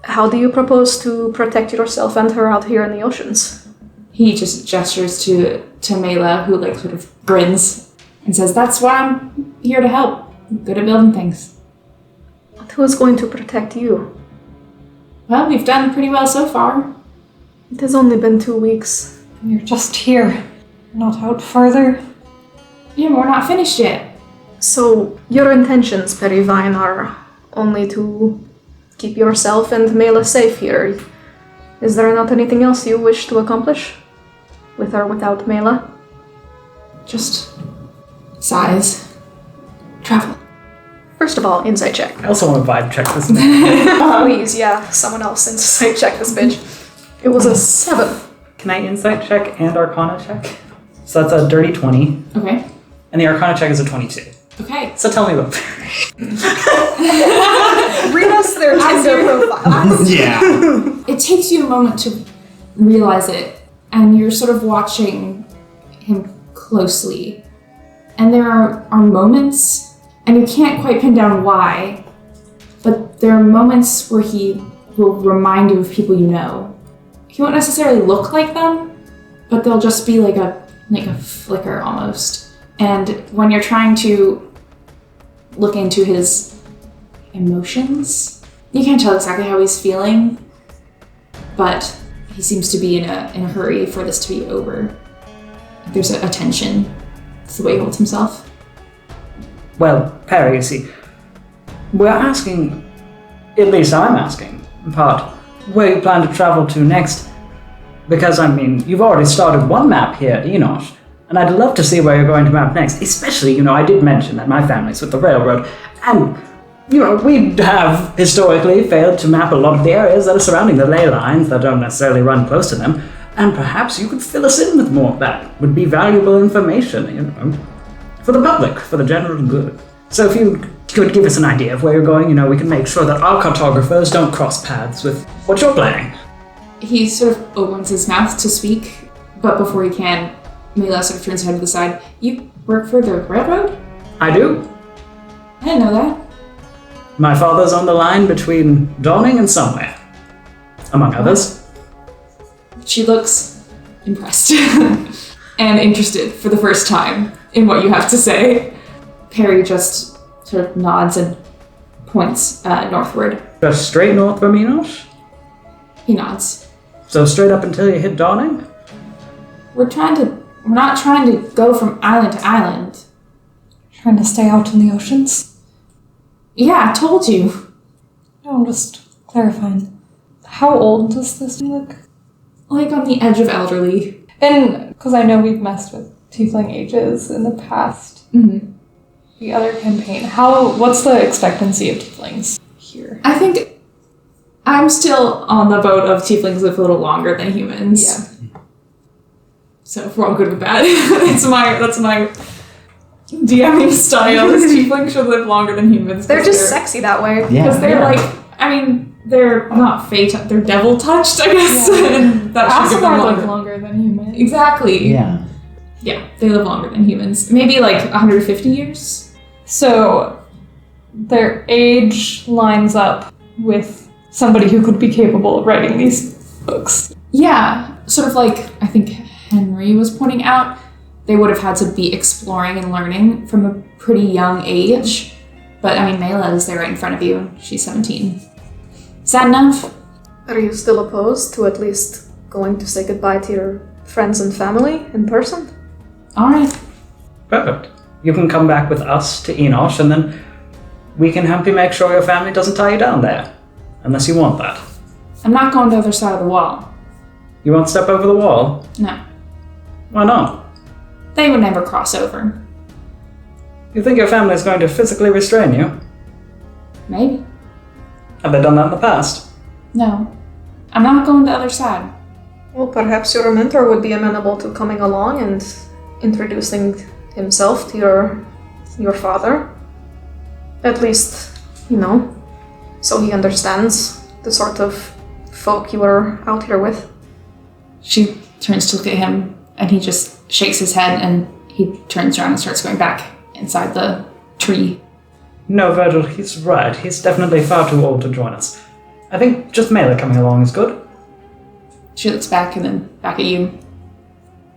How do you propose to protect yourself and her out here in the oceans? He just gestures to Meila, who sort of grins and says, "That's why I'm here to help. I'm good at building things." But who is going to protect you? Well, we've done pretty well so far. It has only been 2 weeks. You're just here, not out further. Yeah, we're not finished yet. So, your intentions, Perry Vine, are only to keep yourself and Meila safe here. Is there not anything else you wish to accomplish? With or without Meila? Just sighs. Travel. First of all, insight check. I also want to vibe check this man. Please, yeah, someone else insight check this bitch. It was a 7. Can I insight check and arcana check? So that's a dirty 20, Okay. and the arcana check is a 22. Okay. So tell me about Read us their Tinder profiles. Yeah. It takes you a moment to realize it, and you're sort of watching him closely. And there are moments, and you can't quite pin down why, but there are moments where he will remind you of people you know. He won't necessarily look like them, but they'll just be like a flicker almost. And when you're trying to look into his emotions, you can't tell exactly how he's feeling, but he seems to be in a hurry for this to be over. There's a tension. It's the way he holds himself. Well, Perry, you see, we're asking, at least I'm asking, in part, where you plan to travel to next. Because, I mean, you've already started one map here at Enosh, and I'd love to see where you're going to map next. Especially, I did mention that my family's with the railroad, and, we have historically failed to map a lot of the areas that are surrounding the ley lines that don't necessarily run close to them, and perhaps you could fill us in with more of that. Would be valuable information, for the public, for the general good. So if you could give us an idea of where you're going, we can make sure that our cartographers don't cross paths with what you're planning. He sort of opens his mouth to speak, but before he can, Meila sort of turns her head to the side. You work for the railroad? I do. I didn't know that. My father's on the line between Dawning and Somewhere, among others. She looks impressed and interested for the first time in what you have to say. Perry just sort of nods and points northward. Just straight north from Enosh? He nods. So straight up until you hit Dawning? We're not trying to go from island to island. Trying to stay out in the oceans? Yeah, I told you. No, I'm just clarifying. How old does this look? Like on the edge of elderly. And because I know we've messed with tiefling ages in the past. Mm-hmm. The other campaign. What's the expectancy of tieflings here? I think I'm still on the boat of tieflings live a little longer than humans. Yeah. So if we're all good with that, that's my DMing style. Is tieflings should live longer than humans. They're just sexy that way. Because they're they're not fate, they're devil touched, I guess. Yeah. And that should give them live longer than humans. Exactly. Yeah. Yeah, they live longer than humans. Maybe 150 years. So their age lines up with somebody who could be capable of writing these books. Yeah, sort of I think Henry was pointing out, they would have had to be exploring and learning from a pretty young age. But Meila is there right in front of you. She's 17. Is that enough? Are you still opposed to at least going to say goodbye to your friends and family in person? All right. Perfect. You can come back with us to Enosh, and then we can help you make sure your family doesn't tie you down there. Unless you want that. I'm not going to the other side of the wall. You won't step over the wall? No. Why not? They would never cross over. You think your family is going to physically restrain you? Maybe. Have they done that in the past? No. I'm not going to the other side. Well, perhaps your mentor would be amenable to coming along and introducing himself to your father. At least, so he understands the sort of folk you are out here with. She turns to look at him, and he just shakes his head, and he turns around and starts going back inside the tree. No, Virgil, he's right. He's definitely far too old to join us. I think just Meila coming along is good. She looks back and then back at you.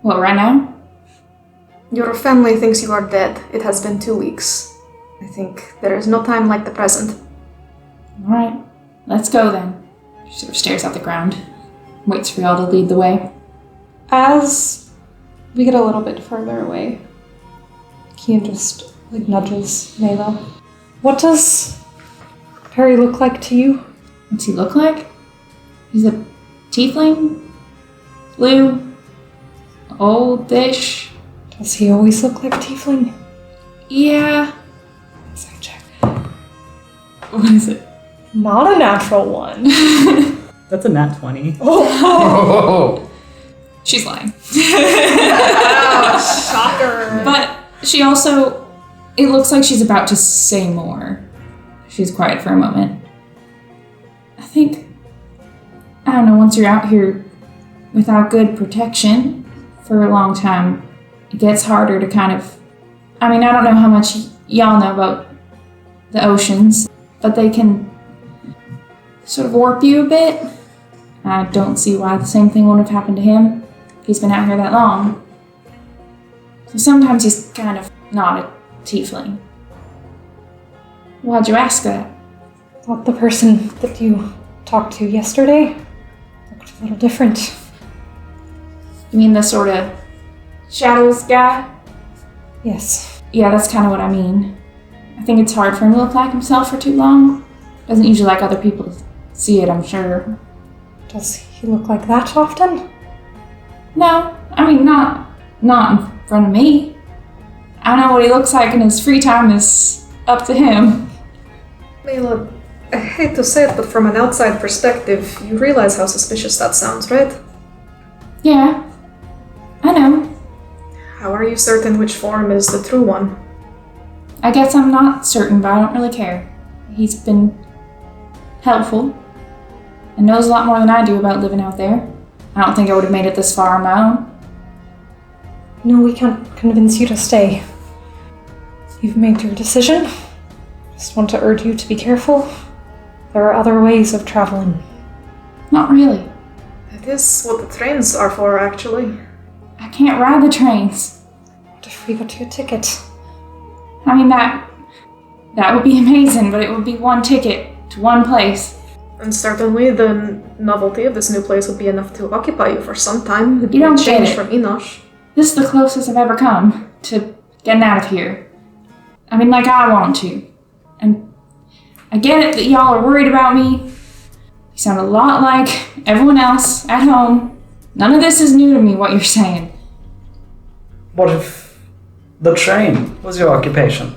What, right now? Your family thinks you are dead. It has been 2 weeks. I think there is no time like the present. All right, let's go then. She sort of stares at the ground, waits for y'all to lead the way. As we get a little bit further away, Kian just nudges Meila. What does Perry look like to you? What's he look like? He's a tiefling? Blue? Oldish? Does he always look like a tiefling? Yeah. Side check. What is it? Not a natural one. That's a nat 20. Oh. She's lying. Shocker. But she also it looks like she's about to say more. She's quiet for a moment. I think, I don't know, once you're out here without good protection for a long time, it gets harder to kind of, I mean, I don't know how much y'all know about the oceans, but they can sort of warp you a bit. I don't see why the same thing wouldn't have happened to him if he's been out here that long. So sometimes he's kind of not a tiefling. Why'd you ask that? I thought the person that you talked to yesterday looked a little different. You mean the sort of shadows guy? Yes. Yeah, that's kind of what I mean. I think it's hard for him to look like himself for too long. Doesn't usually like other people to see it, I'm sure. Does he look like that often? No, I mean, not in front of me. I know what he looks like in his free time is up to him. Meila, I hate to say it, but from an outside perspective, you realize how suspicious that sounds, right? Yeah, I know. How are you certain which form is the true one? I guess I'm not certain, but I don't really care. He's been helpful and knows a lot more than I do about living out there. I don't think I would have made it this far on my own. No, we can't convince you to stay. You've made your decision. Just want to urge you to be careful. There are other ways of traveling. Not really. That is what the trains are for, actually. I can't ride the trains. What if we got you a ticket? I mean, that would be amazing, but it would be one ticket to one place. And certainly the novelty of this new place would be enough to occupy you for some time. You don't change get it. from Enosh. This is the closest I've ever come to getting out of here. I mean, like I want to. And I get it that y'all are worried about me. You sound a lot like everyone else at home. None of this is new to me, what you're saying. What if the train was your occupation?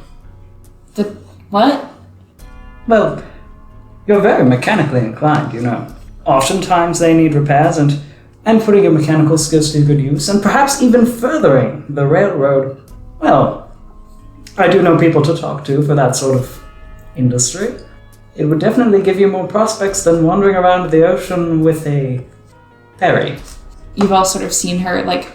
The what? Well, you're very mechanically inclined, you know. Oftentimes they need repairs and putting your mechanical skills to good use, and perhaps even furthering the railroad. Well, I do know people to talk to for that sort of industry. It would definitely give you more prospects than wandering around the ocean with a ferry. You've all sort of seen her, like,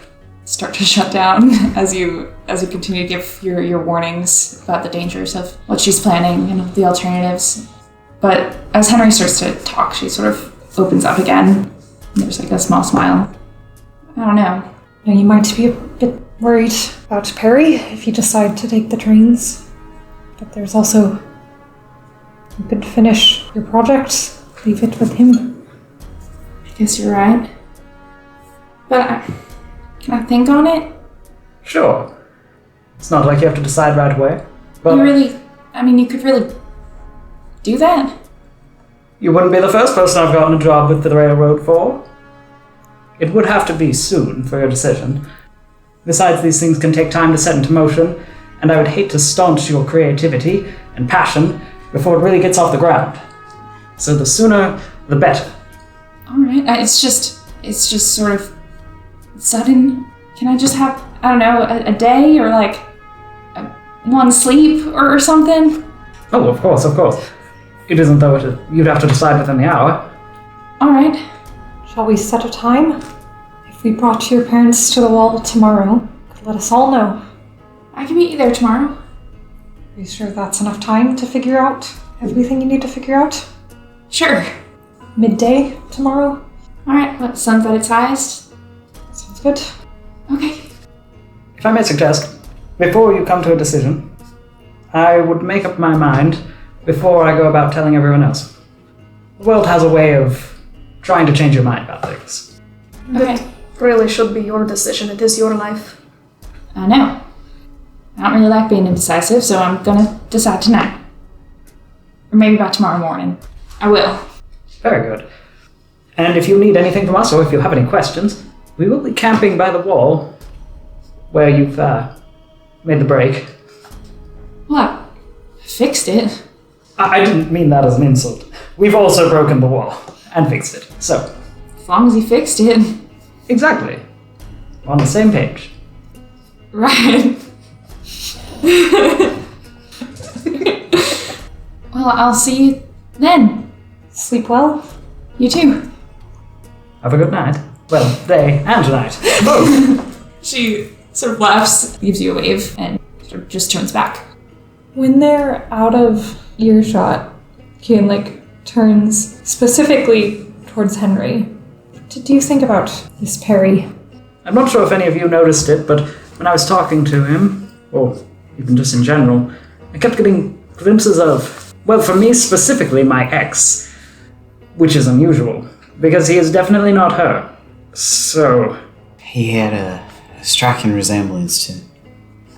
start to shut down as you continue to give your warnings about the dangers of what she's planning and the alternatives. But as Henry starts to talk, she sort of opens up again. There's like a small smile. I don't know. Now, you might be a bit worried about Perry if you decide to take the trains. But there's also, you could finish your project, leave it with him. I guess you're right. But can I think on it? Sure. It's not like you have to decide right away. But you could really do that? you wouldn't be the first person I've gotten a job with the railroad for. It would have to be soon for your decision. Besides, these things can take time to set into motion, and I would hate to staunch your creativity and passion before it really gets off the ground. So the sooner, the better. Alright, it's just sort of sudden. Can I just have, I don't know, a day or like one sleep or something? Oh, of course. It isn't though you'd have to decide within the hour. Alright. Shall we set a time? If we brought your parents to the wall tomorrow, could let us all know. I can meet you there tomorrow. Are you sure that's enough time to figure out everything you need to figure out? Sure. Midday tomorrow? Alright, what, sun's at its highest? Sounds good. Okay. If I may suggest, before you come to a decision, I would make up my mind before I go about telling everyone else. The world has a way of trying to change your mind about things. Okay. It really should be your decision. It is your life. I know. I don't really like being indecisive, so I'm gonna decide tonight. Or maybe by tomorrow morning. I will. Very good. And if you need anything from us, or if you have any questions, we will be camping by the wall where you've made the break. What? Fixed it? I didn't mean that as an insult. We've also broken the wall and fixed it. So, As long as he fixed it. exactly. On the same page. Right. Well, I'll see you then. Sleep well. You too. Have a good night. Well, day and night. Both. She sort of laughs, gives you a wave, and sort of just turns back. When they're out of earshot, Kian turns specifically towards Henry. What did you think about this Perry? I'm not sure if any of you noticed it, but when I was talking to him, or even just in general, I kept getting glimpses of, well, for me specifically, my ex, which is unusual, because he is definitely not her. So... He had a striking resemblance to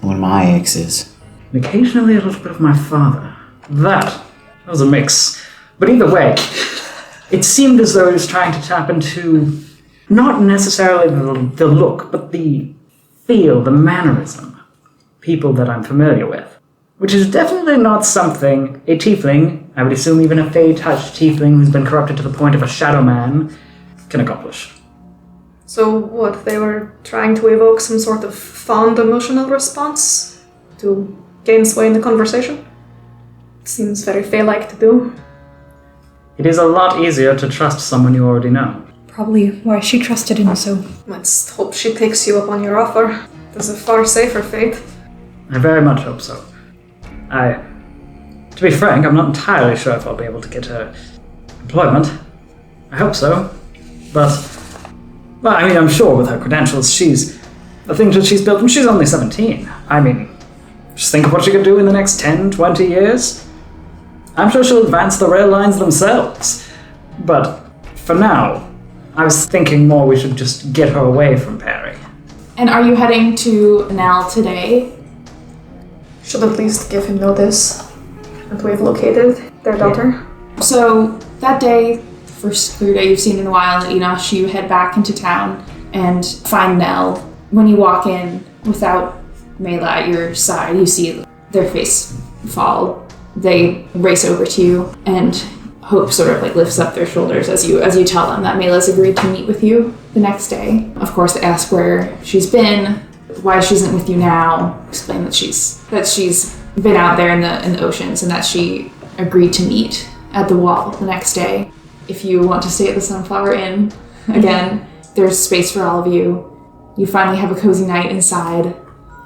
one of my exes. And occasionally a little bit of my father. That was a mix. But either way, it seemed as though he was trying to tap into not necessarily the look, but the feel, the mannerism. People that I'm familiar with. Which is definitely not something a tiefling, I would assume even a fey-touched tiefling who's been corrupted to the point of a shadow man, can accomplish. So what, they were trying to evoke some sort of fond emotional response to gain sway in the conversation? It seems very Fey-like to do. It is a lot easier to trust someone you already know. Probably why she trusted him so. Let's hope she takes you up on your offer. There's a far safer fate. I very much hope so. To be frank, I'm not entirely sure if I'll be able to get her employment. I hope so. But, well, I mean, I'm sure with her credentials, the things that she's built, and she's only 17. I mean, just think of what she could do in the next 10, 20 years. I'm sure she'll advance the rail lines themselves. But, for now, I was thinking more we should just get her away from Perry. And are you heading to Nell today? Should at least give him notice that we've located their daughter. So that day, first clear day you've seen in a while, Enosh, you head back into town and find Nell. When you walk in without Meila at your side, you see their face fall. They race over to you, and Hope sort of lifts up their shoulders as you tell them that Meila's agreed to meet with you the next day. Of course, they ask where she's been, why she isn't with you now. Explain that she's been out there in the oceans and that she agreed to meet at the wall the next day. If you want to stay at the Sunflower Inn, again, there's space for all of you. You finally have a cozy night inside,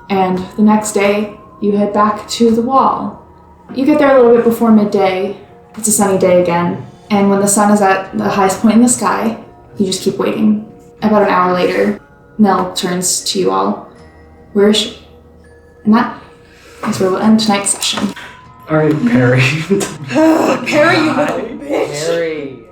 and the next day you head back to the wall. You get there a little bit before midday. It's a sunny day again, and when the sun is at the highest point in the sky, you just keep waiting. About an hour later, Nell turns to you all. Where is she? And that is where we'll end tonight's session. Alright, Perry. Perry, you little bitch! Perry.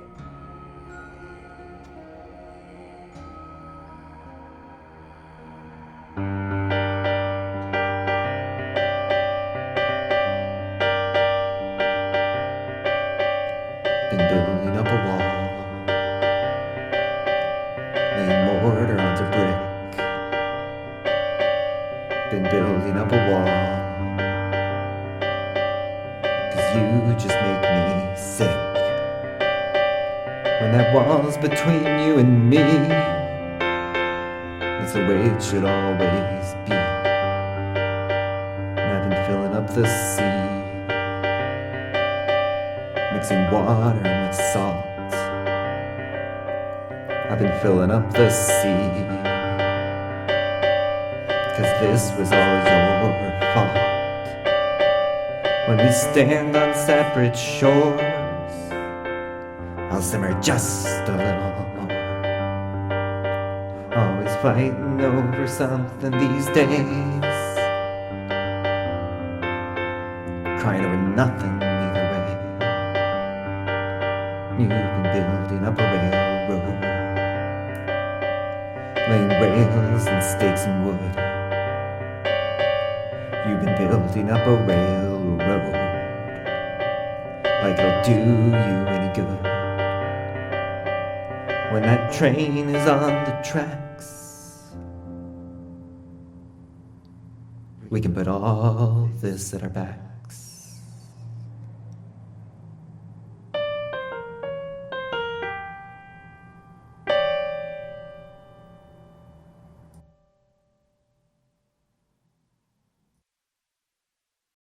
Been building up a wall, laying mortar onto brick. Been building up a wall, 'cause you just make me sick. When that wall's between you and me, it's the way it should always be. And I've been filling up the sea, mixing water with salt. I've been filling up the sea, 'cause this was all your fault. When we stand on separate shores, I'll simmer just a little more. Always fighting over something these days, crying over nothing either way. You've been building up a railroad, laying rails and stakes and wood. You've been building up a railroad, like it'll do you any good. When that train is on the tracks, we can put all this at our back.